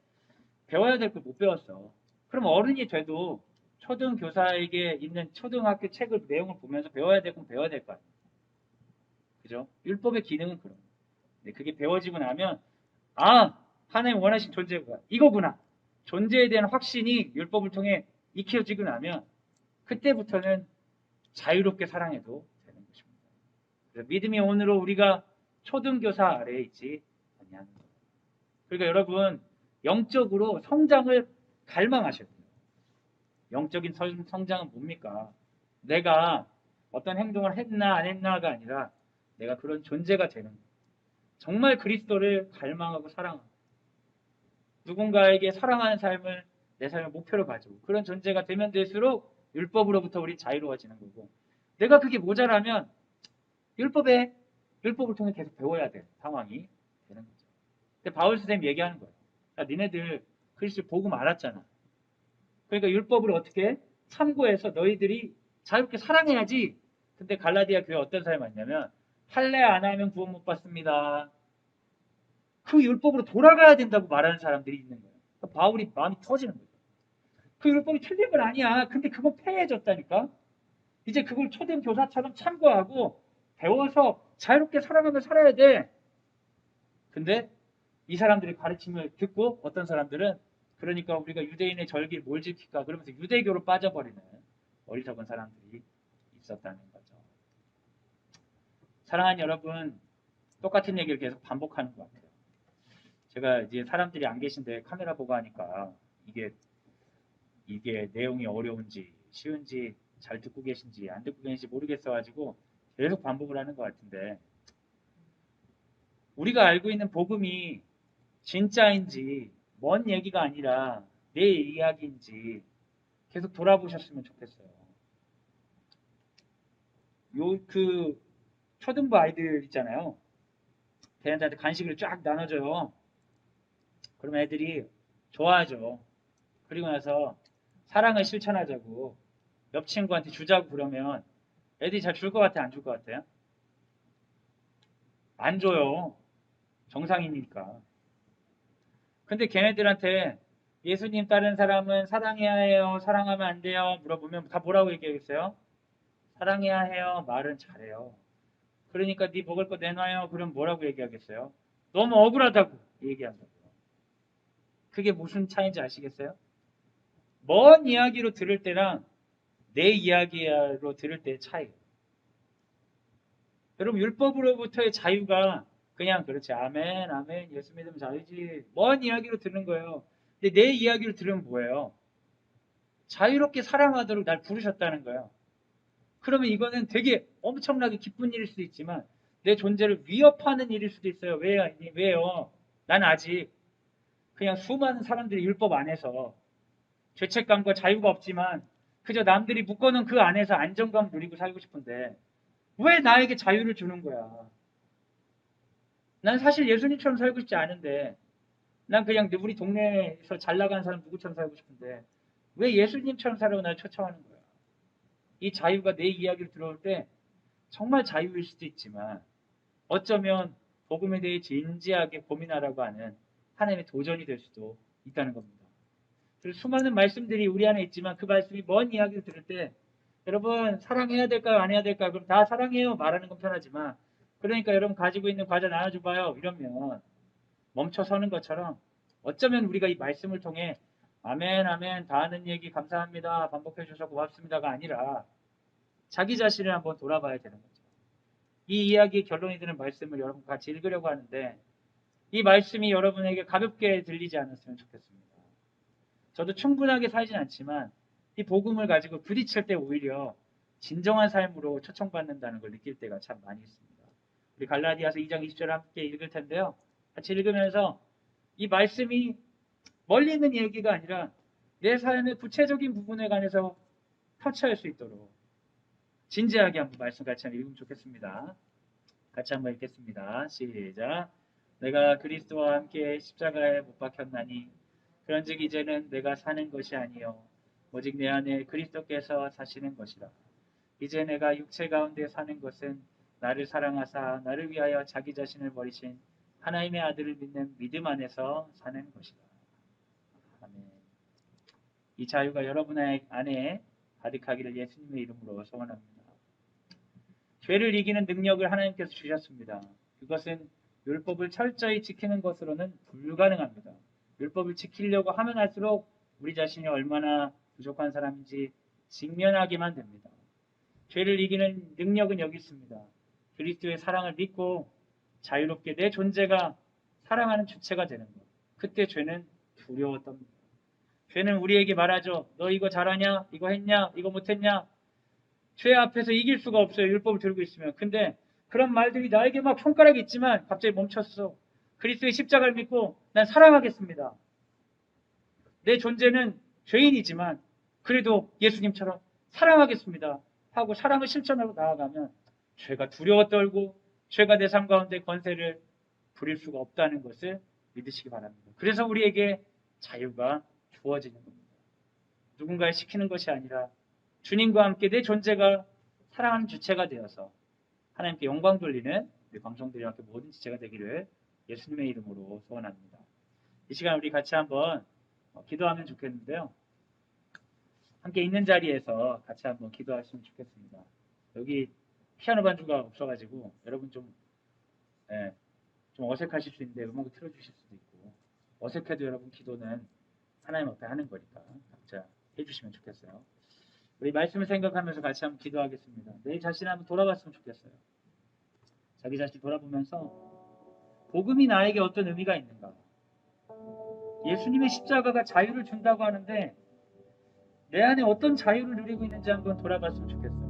배워야 될 걸 못 배웠어. 그럼 어른이 돼도 초등교사에게 있는 초등학교 책을 내용을 보면서 배워야 될 건 배워야 될 거 아니에요. 그죠? 율법의 기능은 그런 거예요. 근데 그게 배워지고 나면 하나님 원하신 존재가 이거구나. 존재에 대한 확신이 율법을 통해 익혀지고 나면 그때부터는 자유롭게 사랑해도 되는 것입니다. 그래서 믿음이 오늘로 우리가 초등교사 아래에 있지 아니하는 거예요. 그러니까 여러분 영적으로 성장을 갈망하셔야 돼요. 영적인 성장은 뭡니까? 내가 어떤 행동을 했나 안 했나가 아니라 내가 그런 존재가 되는 거예요. 정말 그리스도를 갈망하고 사랑하고 누군가에게 사랑하는 삶을 내 삶의 목표로 가지고 그런 존재가 되면 될수록 율법으로부터 우리 자유로워지는 거고 내가 그게 모자라면 율법을 통해 계속 배워야 될 상황이 되는 거죠. 근데 바울 선생님이 얘기하는 거예요. 야, 니네들 그리스도 복음 알았잖아. 그러니까 율법을 어떻게 참고해서 너희들이 자유롭게 사랑해야지. 근데 갈라디아 교회 어떤 사람이 왔냐면 할례 안 하면 구원 못 받습니다. 그 율법으로 돌아가야 된다고 말하는 사람들이 있는 거예요. 그러니까 바울이 마음이 터지는 거예요. 그 율법이 틀린 건 아니야. 근데 그건 폐해졌다니까. 이제 그걸 초등 교사처럼 참고하고 배워서 자유롭게 살아가며 살아야 돼. 근데 이 사람들의 가르침을 듣고 어떤 사람들은 그러니까 우리가 유대인의 절기를 뭘 지킬까 그러면서 유대교로 빠져버리는 어리석은 사람들이 있었다는 거죠. 사랑하는 여러분, 똑같은 얘기를 계속 반복하는 것 같아요. 제가 이제 사람들이 안 계신데 카메라 보고 하니까 이게 내용이 어려운지 쉬운지 잘 듣고 계신지 안 듣고 계신지 모르겠어가지고 계속 반복을 하는 것 같은데 우리가 알고 있는 복음이 진짜인지 먼 얘기가 아니라 내 이야기인지 계속 돌아보셨으면 좋겠어요. 초등부 아이들 있잖아요. 걔네들한테 간식을 쫙 나눠줘요. 그러면 애들이 좋아하죠. 그리고 나서 사랑을 실천하자고 옆 친구한테 주자고 그러면 애들이 잘 줄 것 같아요? 안 줄 것 같아요? 안 줘요. 정상이니까. 근데 걔네들한테 예수님 따르는 사람은 사랑해야 해요? 사랑하면 안 돼요? 물어보면 다 뭐라고 얘기하겠어요? 사랑해야 해요. 말은 잘해요. 그러니까 네 먹을 거 내놔요. 그럼 뭐라고 얘기하겠어요? 너무 억울하다고 얘기한다고요. 그게 무슨 차이인지 아시겠어요? 먼 이야기로 들을 때랑 내 이야기로 들을 때의 차이. 여러분 율법으로부터의 자유가 그냥 그렇지 아멘 아멘 예수 믿으면 자유지 먼 이야기로 듣는 거예요. 근데 내 이야기를 들으면 뭐예요? 자유롭게 사랑하도록 날 부르셨다는 거예요. 그러면 이거는 되게 엄청나게 기쁜 일일 수도 있지만 내 존재를 위협하는 일일 수도 있어요. 왜요? 난 아직 그냥 수많은 사람들이 율법 안에서 죄책감과 자유가 없지만 그저 남들이 묶어놓은 그 안에서 안정감 누리고 살고 싶은데 왜 나에게 자유를 주는 거야? 난 사실 예수님처럼 살고 싶지 않은데, 난 그냥 우리 동네에서 잘 나가는 사람 누구처럼 살고 싶은데, 왜 예수님처럼 살라고 날 초청하는 거야? 이 자유가 내 이야기를 들어올 때 정말 자유일 수도 있지만, 어쩌면 복음에 대해 진지하게 고민하라고 하는 하나님의 도전이 될 수도 있다는 겁니다. 그래서 수많은 말씀들이 우리 안에 있지만 그 말씀이 먼 이야기를 들을 때 여러분 사랑해야 될까요? 안 해야 될까요? 그럼 다 사랑해요 말하는 건 편하지만 그러니까 여러분 가지고 있는 과자 나눠줘봐요 이러면 멈춰서는 것처럼 어쩌면 우리가 이 말씀을 통해 아멘 아멘 다 하는 얘기 감사합니다 반복해 주셔서 고맙습니다가 아니라 자기 자신을 한번 돌아봐야 되는 거죠. 이 이야기의 결론이 되는 말씀을 여러분 같이 읽으려고 하는데 이 말씀이 여러분에게 가볍게 들리지 않았으면 좋겠습니다. 저도 충분하게 살진 않지만 이 복음을 가지고 부딪힐 때 오히려 진정한 삶으로 초청받는다는 걸 느낄 때가 참 많이 있습니다. 우리 갈라디아서 2장 20절 함께 읽을 텐데요. 같이 읽으면서 이 말씀이 멀리 있는 얘기가 아니라 내 삶의 구체적인 부분에 관해서 터치할 수 있도록 진지하게 한번 말씀 같이 한번 읽으면 좋겠습니다. 같이 한번 읽겠습니다. 시작. 내가 그리스도와 함께 십자가에 못 박혔나니 그런즉 이제는 내가 사는 것이 아니요 오직 내 안에 그리스도께서 사시는 것이라. 이제 내가 육체 가운데 사는 것은 나를 사랑하사 나를 위하여 자기 자신을 버리신 하나님의 아들을 믿는 믿음 안에서 사는 것이다. 아멘. 이 자유가 여러분의 안에 가득하기를 예수님의 이름으로 소원합니다. 죄를 이기는 능력을 하나님께서 주셨습니다. 그것은 율법을 철저히 지키는 것으로는 불가능합니다. 율법을 지키려고 하면 할수록 우리 자신이 얼마나 부족한 사람인지 직면하게만 됩니다. 죄를 이기는 능력은 여기 있습니다. 그리스도의 사랑을 믿고 자유롭게 내 존재가 사랑하는 주체가 되는 것. 그때 죄는 두려웠답니다. 죄는 우리에게 말하죠. 너 이거 잘하냐? 이거 했냐? 이거 못했냐? 죄 앞에서 이길 수가 없어요. 율법을 들고 있으면. 근데 그런 말들이 나에게 막 손가락이 있지만 갑자기 멈췄어. 그리스도의 십자가를 믿고 난 사랑하겠습니다. 내 존재는 죄인이지만 그래도 예수님처럼 사랑하겠습니다 하고 사랑을 실천하고 나아가면 죄가 두려워 떨고 죄가 내 삶 가운데 권세를 부릴 수가 없다는 것을 믿으시기 바랍니다. 그래서 우리에게 자유가 주어지는 겁니다. 누군가를 시키는 것이 아니라 주님과 함께 내 존재가 사랑하는 주체가 되어서 하나님께 영광 돌리는 우리 방송들과 함께 모든 지체가 되기를 예수님의 이름으로 소원합니다. 이 시간 우리 같이 한번 기도하면 좋겠는데요. 함께 있는 자리에서 같이 한번 기도하시면 좋겠습니다. 여기 피아노 반주가 없어가지고 여러분 좀 어색하실 수 있는데 음악을 틀어주실 수도 있고 어색해도 여러분 기도는 하나님 앞에 하는 거니까 각자 해주시면 좋겠어요. 우리 말씀을 생각하면서 같이 한번 기도하겠습니다. 내 자신을 한번 돌아봤으면 좋겠어요. 자기 자신 돌아보면서 복음이 나에게 어떤 의미가 있는가? 예수님의 십자가가 자유를 준다고 하는데 내 안에 어떤 자유를 누리고 있는지 한번 돌아봤으면 좋겠어요.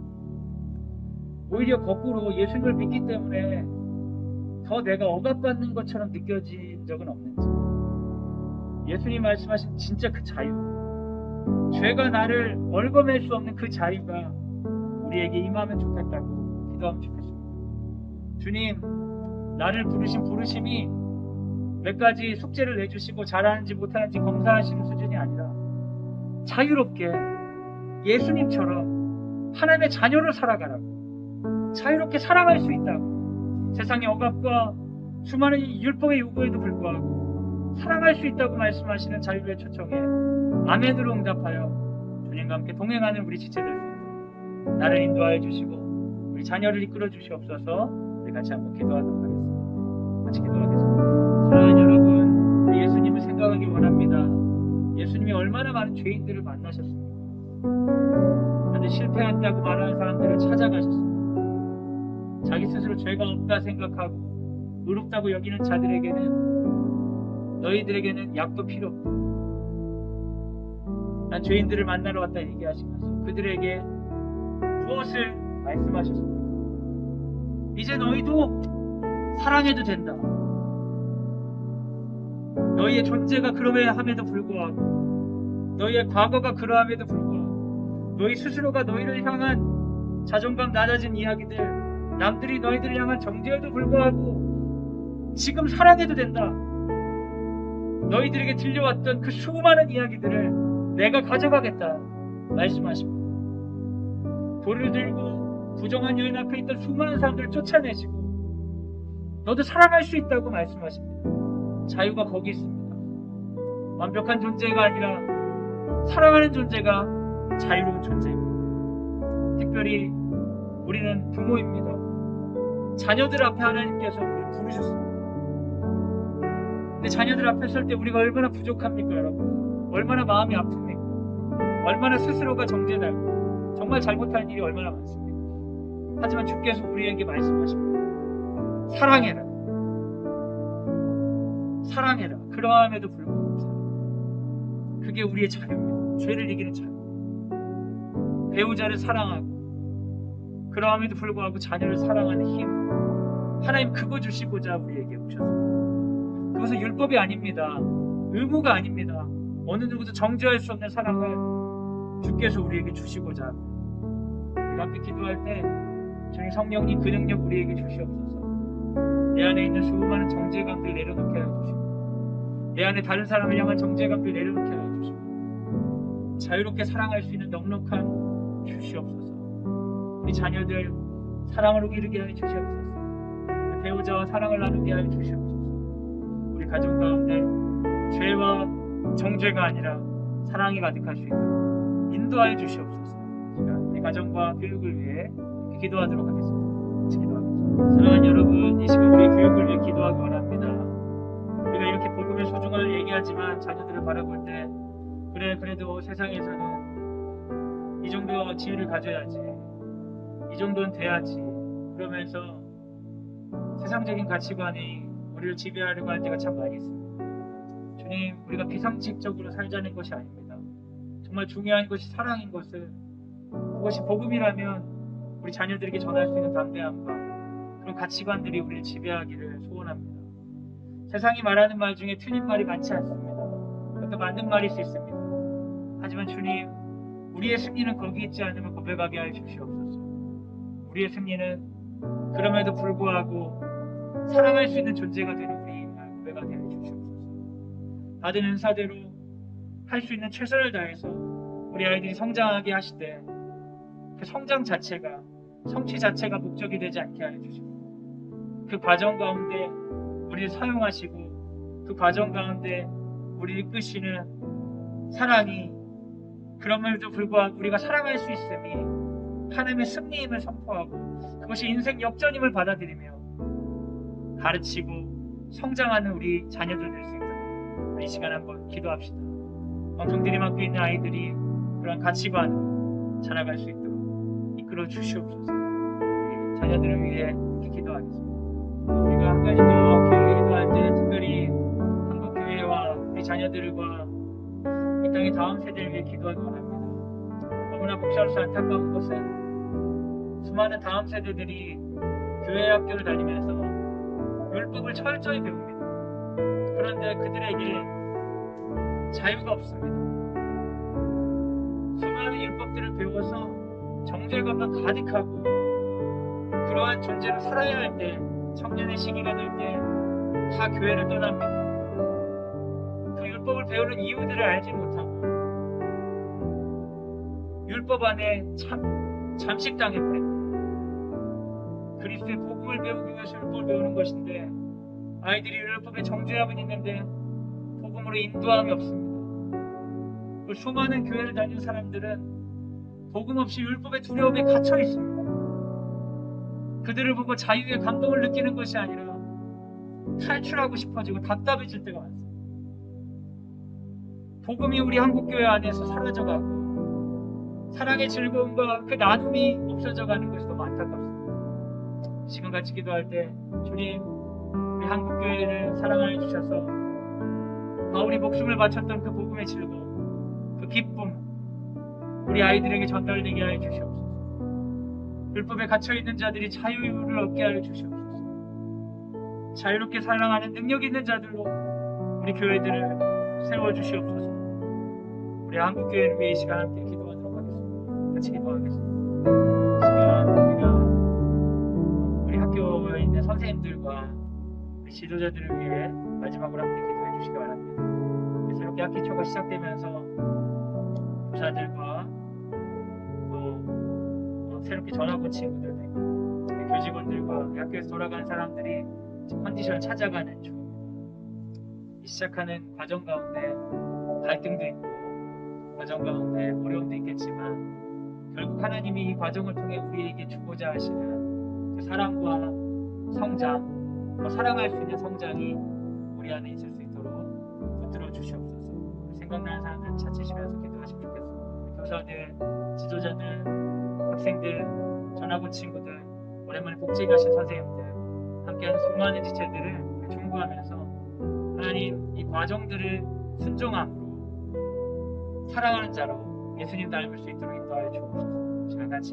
오히려 거꾸로 예수님을 믿기 때문에 더 내가 억압받는 것처럼 느껴진 적은 없는지 예수님 말씀하신 진짜 그 자유 죄가 나를 얽어맬 수 없는 그 자유가 우리에게 임하면 좋겠다고 기도하면 좋겠습니다. 주님 나를 부르신 부르심이 몇 가지 숙제를 내주시고 잘하는지 못하는지 검사하시는 수준이 아니라 자유롭게 예수님처럼 하나님의 자녀로 살아가라고 자유롭게 살아갈 수 있다고 세상의 억압과 수많은 율법의 요구에도 불구하고 살아갈 수 있다고 말씀하시는 자유의 초청에 아멘으로 응답하여 주님과 함께 동행하는 우리 지체들 나를 인도하여 주시고 우리 자녀를 이끌어 주시옵소서. 우리 같이 한번 기도하도록 하겠습니다. 같이 기도하겠습니다. 사랑하는 여러분 예수님을 생각하기 원합니다. 예수님이 얼마나 많은 죄인들을 만나셨습니까? 그런데 실패했다고 말하는 사람들을 찾아가셨습니다. 자기 스스로 죄가 없다 생각하고 의롭다고 여기는 자들에게는 너희들에게는 약도 필요 없다. 난 죄인들을 만나러 왔다 얘기하시면서 그들에게 무엇을 말씀하셨습니까? 이제 너희도 사랑해도 된다. 너희의 존재가 그러함에도 불구하고 너희의 과거가 그러함에도 불구하고 너희 스스로가 너희를 향한 자존감 낮아진 이야기들 남들이 너희들을 향한 정죄에도 불구하고 지금 사랑해도 된다. 너희들에게 들려왔던 그 수많은 이야기들을 내가 가져가겠다 말씀하십니다. 돌을 들고 부정한 여인 앞에 있던 수많은 사람들을 쫓아내시고 너도 사랑할 수 있다고 말씀하십니다. 자유가 거기 있습니다. 완벽한 존재가 아니라 사랑하는 존재가 자유로운 존재입니다. 특별히 우리는 부모입니다. 자녀들 앞에 하나님께서 우리를 부르셨습니다. 근데 자녀들 앞에 설 때 우리가 얼마나 부족합니까, 여러분? 얼마나 마음이 아픕니까? 얼마나 스스로가 정죄되고 정말 잘못한 일이 얼마나 많습니까? 하지만 주께서 우리에게 말씀하십니다. 사랑해라. 사랑해라. 그러함에도 불구하고 사랑. 그게 우리의 자유입니다. 죄를 이기는 자유. 배우자를 사랑하고 그러함에도 불구하고 자녀를 사랑하는 힘. 하나님 그거 주시고자 우리에게 오셨습니다. 그것은 율법이 아닙니다. 의무가 아닙니다. 어느 누구도 정죄할 수 없는 사랑을 주께서 우리에게 주시고자 합니다. 우리가 함께 기도할 때 주님 성령님 그 능력 우리에게 주시옵소서. 내 안에 있는 수많은 정죄감들 내려놓게 하여 주시고 내 안에 다른 사람을 향한 정죄감들 내려놓게 하여 주시고 자유롭게 사랑할 수 있는 넉넉한 주시옵소서. 우리 자녀들 사랑으로 기르게 하여 주시옵소서. 우리 배우자와 사랑을 나누게 하여 주시옵소서. 우리 가정 가운데 죄와 정죄가 아니라 사랑이 가득할 수 있도록 인도하여 주시옵소서. 제가 우리 가정과 교육을 위해 기도하도록 하겠습니다. 같이 기도하겠습니다. 사랑하는 여러분, 이 시간 우리의 교육을 위해 기도하기 원합니다. 우리가 이렇게 복음의 소중함을 얘기하지만 자녀들을 바라볼 때 그래도 세상에서는 이 정도 지위를 가져야지, 이 정도는 돼야지 그러면서 세상적인 가치관이 우리를 지배하려고 할 때가 참 많이 있습니다. 주님, 우리가 비상식적으로 살자는 것이 아닙니다. 정말 중요한 것이 사랑인 것을, 그것이 복음이라면 우리 자녀들에게 전할 수 있는 담대함과 그런 가치관들이 우리를 지배하기를 소원합니다. 세상이 말하는 말 중에 틀린 말이 많지 않습니다. 그것도 맞는 말일 수 있습니다. 하지만 주님, 우리의 승리는 거기 있지 않음을 고백하게 하여 주시옵소서. 우리의 승리는 그럼에도 불구하고 사랑할 수 있는 존재가 되는 우리임을 고백하게 하여 주시옵소서. 받은 은사대로 할 수 있는 최선을 다해서 우리 아이들이 성장하게 하시되 그 성장 자체가, 성취 자체가 목적이 되지 않게 하여 주시고 그 과정 가운데 우리를 사용하시고 그 과정 가운데 우리를 이끄시는 사랑이, 그럼에도 불구하고 우리가 사랑할 수 있음이 하나님의 승리임을 선포하고 그것이 인생 역전임을 받아들이며 가르치고 성장하는 우리 자녀들 될 수 있도록 우리 이 시간 한번 기도합시다. 방송들이 맡고 있는 아이들이 그런 가치관으로 자라갈 수 있도록 이끌어 주시옵소서. 우리 자녀들을 위해 이렇게 기도하겠습니다. 우리가 한 가지 더 기도할 때 특별히 한국교회와 우리 자녀들과 이 땅의 다음 세대를 위해 기도하기 원합니다. 너무나 복잡해서 안타까운 것은 수많은 다음 세대들이 교회 학교를 다니면서 율법을 철저히 배웁니다. 그런데 그들에게 자유가 없습니다. 수많은 율법들을 배워서 정죄감만 가득하고 그러한 존재로 살아야 할 때, 청년의 시기가 될 때 다 교회를 떠납니다. 그 율법을 배우는 이유들을 알지 못하고 율법 안에 잠식당해 버립니다. 그리스도의 복음을 배우기 위해서 율법을 배우는 것인데 아이들이 율법에 정죄함은 있는데 복음으로 인도함이 없습니다. 그 수많은 교회를 다니는 사람들은 복음 없이 율법의 두려움에 갇혀 있습니다. 그들을 보고 자유의 감동을 느끼는 것이 아니라 탈출하고 싶어지고 답답해질 때가 많습니다. 복음이 우리 한국교회 안에서 사라져가고 사랑의 즐거움과 그 나눔이 없어져가는 것이 너무 안타깝습니다. 지금 같이 기도할 때 주님, 우리 한국교회를 사랑하여 주셔서 바울이 목숨을 바쳤던 그 복음의 즐거움, 그 기쁨 우리 아이들에게 전달되게 하여 주시옵소서. 율법에 갇혀있는 자들이 자유를 얻게 하여 주시옵소서. 자유롭게 사랑하는 능력 있는 자들로 우리 교회들을 세워주시옵소서. 우리 한국교회를 위해 이 시간 함께 기도하도록 하겠습니다. 같이 기도하겠습니다. 이 시간 우리가 학교에 있는 선생님들과 우리 지도자들을 위해 마지막으로 함께 기도해 주시기 바랍니다. 새롭게 학기 초가 시작되면서 교사들과 또 새롭게 전학 온 친구들, 교직원들과 학교에서 돌아가는 사람들이 컨디션을 찾아가는 중 시작하는 과정 가운데 갈등도 있고 과정 가운데 어려움도 있겠지만 결국 하나님이 이 과정을 통해 우리에게 주고자 하시는 그 사랑과 성장, 더 사랑할 수 있는 성장이 우리 안에 있을 수 있도록 붙들어 주시옵소서. 생각나는 사람들 찾으시면서 기도하시면 좋겠습니다. 교사들, 지도자들, 학생들, 전학 온 친구들, 오랜만에 복지 가신 선생님들, 함께하는 수많은 지체들을 중보하면서 하나님 이 과정들을 순종함으로 사랑하는 자로 예수님 닮을 수 있도록 인도하여 주옵소서. 시간 같이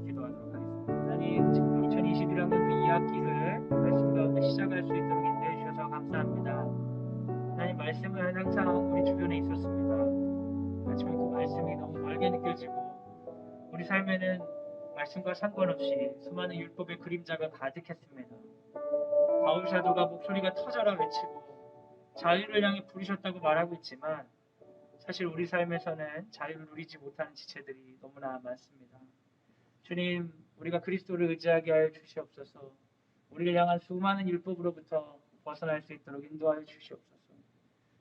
기도하도록 하겠습니다. 하나님 지금 2021학년도 2학기를 말씀 가운데 시작할 수 있도록 인도해 주셔서 감사합니다. 하나님 말씀은 항상 우리 주변에 있었습니다. 하지만 그 말씀이 너무 멀게 느껴지고 우리 삶에는 말씀과 상관없이 수많은 율법의 그림자가 가득했습니다. 바울 사도가 목소리가 터져라 외치고 자유를 향해 부르셨다고 말하고 있지만 사실 우리 삶에서는 자유를 누리지 못하는 지체들이 너무나 많습니다. 주님, 우리가 그리스도를 의지하게 하여 주시옵소서. 우리를 향한 수많은 율법으로부터 벗어날 수 있도록 인도하여 주시옵소서.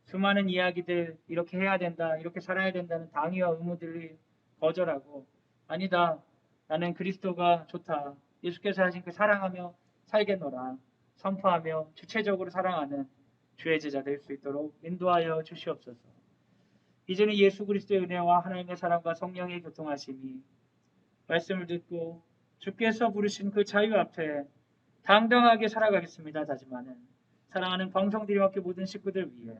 수많은 이야기들, 이렇게 해야 된다, 이렇게 살아야 된다는 당위와 의무들을 거절하고 아니다, 나는 그리스도가 좋다, 예수께서 하신 그 사랑하며 살겠노라 선포하며 주체적으로 사랑하는 주의 제자 될 수 있도록 인도하여 주시옵소서. 이제는 예수 그리스도의 은혜와 하나님의 사랑과 성령의 교통하심이 말씀을 듣고 주께서 부르신 그 자유 앞에 당당하게 살아가겠습니다 다짐하는 사랑하는 광성드림학교 모든 식구들 위해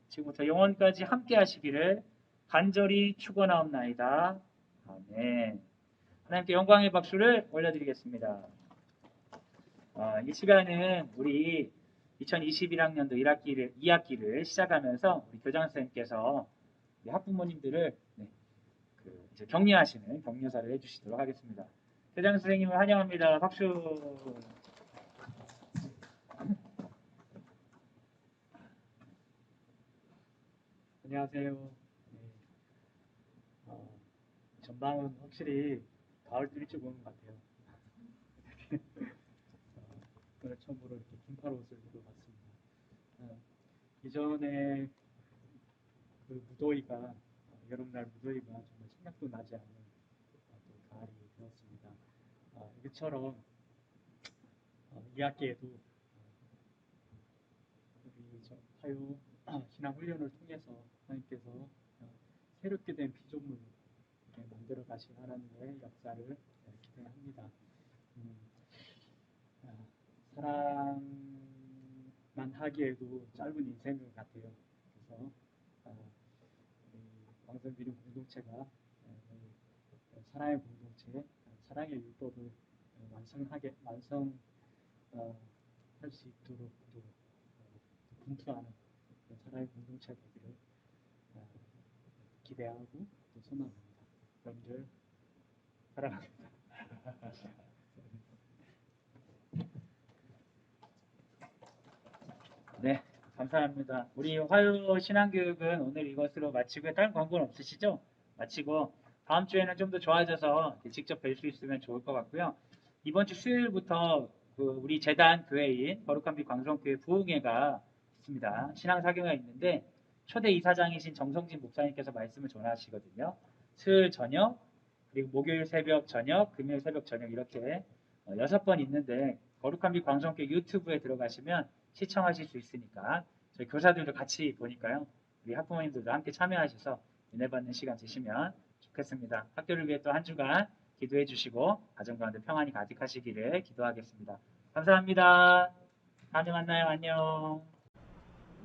지금부터 영원까지 함께 하시기를 간절히 축원하옵나이다. 아멘. 하나님께 영광의 박수를 올려드리겠습니다. 이 시간은 우리 2021학년도 2학기를 시작하면서 우리 교장선생님께서 우리 학부모님들을 이제 격려하시는 격려사를 해주시도록 하겠습니다. 교장선생님을 환영합니다. 박수. 안녕하세요. 전방은 확실히 가을도 일찍 오는 것 같아요. 오늘 처음으로 이렇게 긴팔 옷을 입고 왔습니다. 이전에 그 무더위가 여름날 무더위가 정말 생각도 나지 않는 또 가을이 되었습니다. 이처럼 2학기에도 우리 화요 신앙 훈련을 통해서 하나님께서 새롭게 된 피조물을 만들어 가신 하나님의 역사를 기대합니다. 사랑만 하기에도 짧은 인생인 것 같아요. 그래서 광성드림 공동체가 사랑의 공동체, 사랑의 율법을 완성할 수 있도록 또 분투하는 사랑의 공동체가 되기를 기대하고 또 소망합니다. 여러분들 사랑합니다. 네, 감사합니다. 우리 화요 신앙교육은 오늘 이것으로 마치고요. 다른 광고는 없으시죠? 마치고 다음 주에는 좀 더 좋아져서 직접 뵐 수 있으면 좋을 것 같고요. 이번 주 수요일부터 우리 재단 교회인 거룩한 빛 광성교회 부흥회가 있습니다. 신앙사경회가 있는데 초대 이사장이신 정성진 목사님께서 말씀을 전하시거든요. 수요일 저녁, 그리고 목요일 새벽 저녁, 금요일 새벽 저녁 이렇게 6번 있는데 거룩한 빛 광성교회 유튜브에 들어가시면 시청하실 수 있으니까 저희 교사들도 같이 보니까요. 우리 학부모님들도 함께 참여하셔서 은혜 받는 시간 되시면 좋겠습니다. 학교를 위해 또 한 주간 기도해 주시고 가정 가운데 평안이 가득하시기를 기도하겠습니다. 감사합니다. 다음에 만나요. 안녕.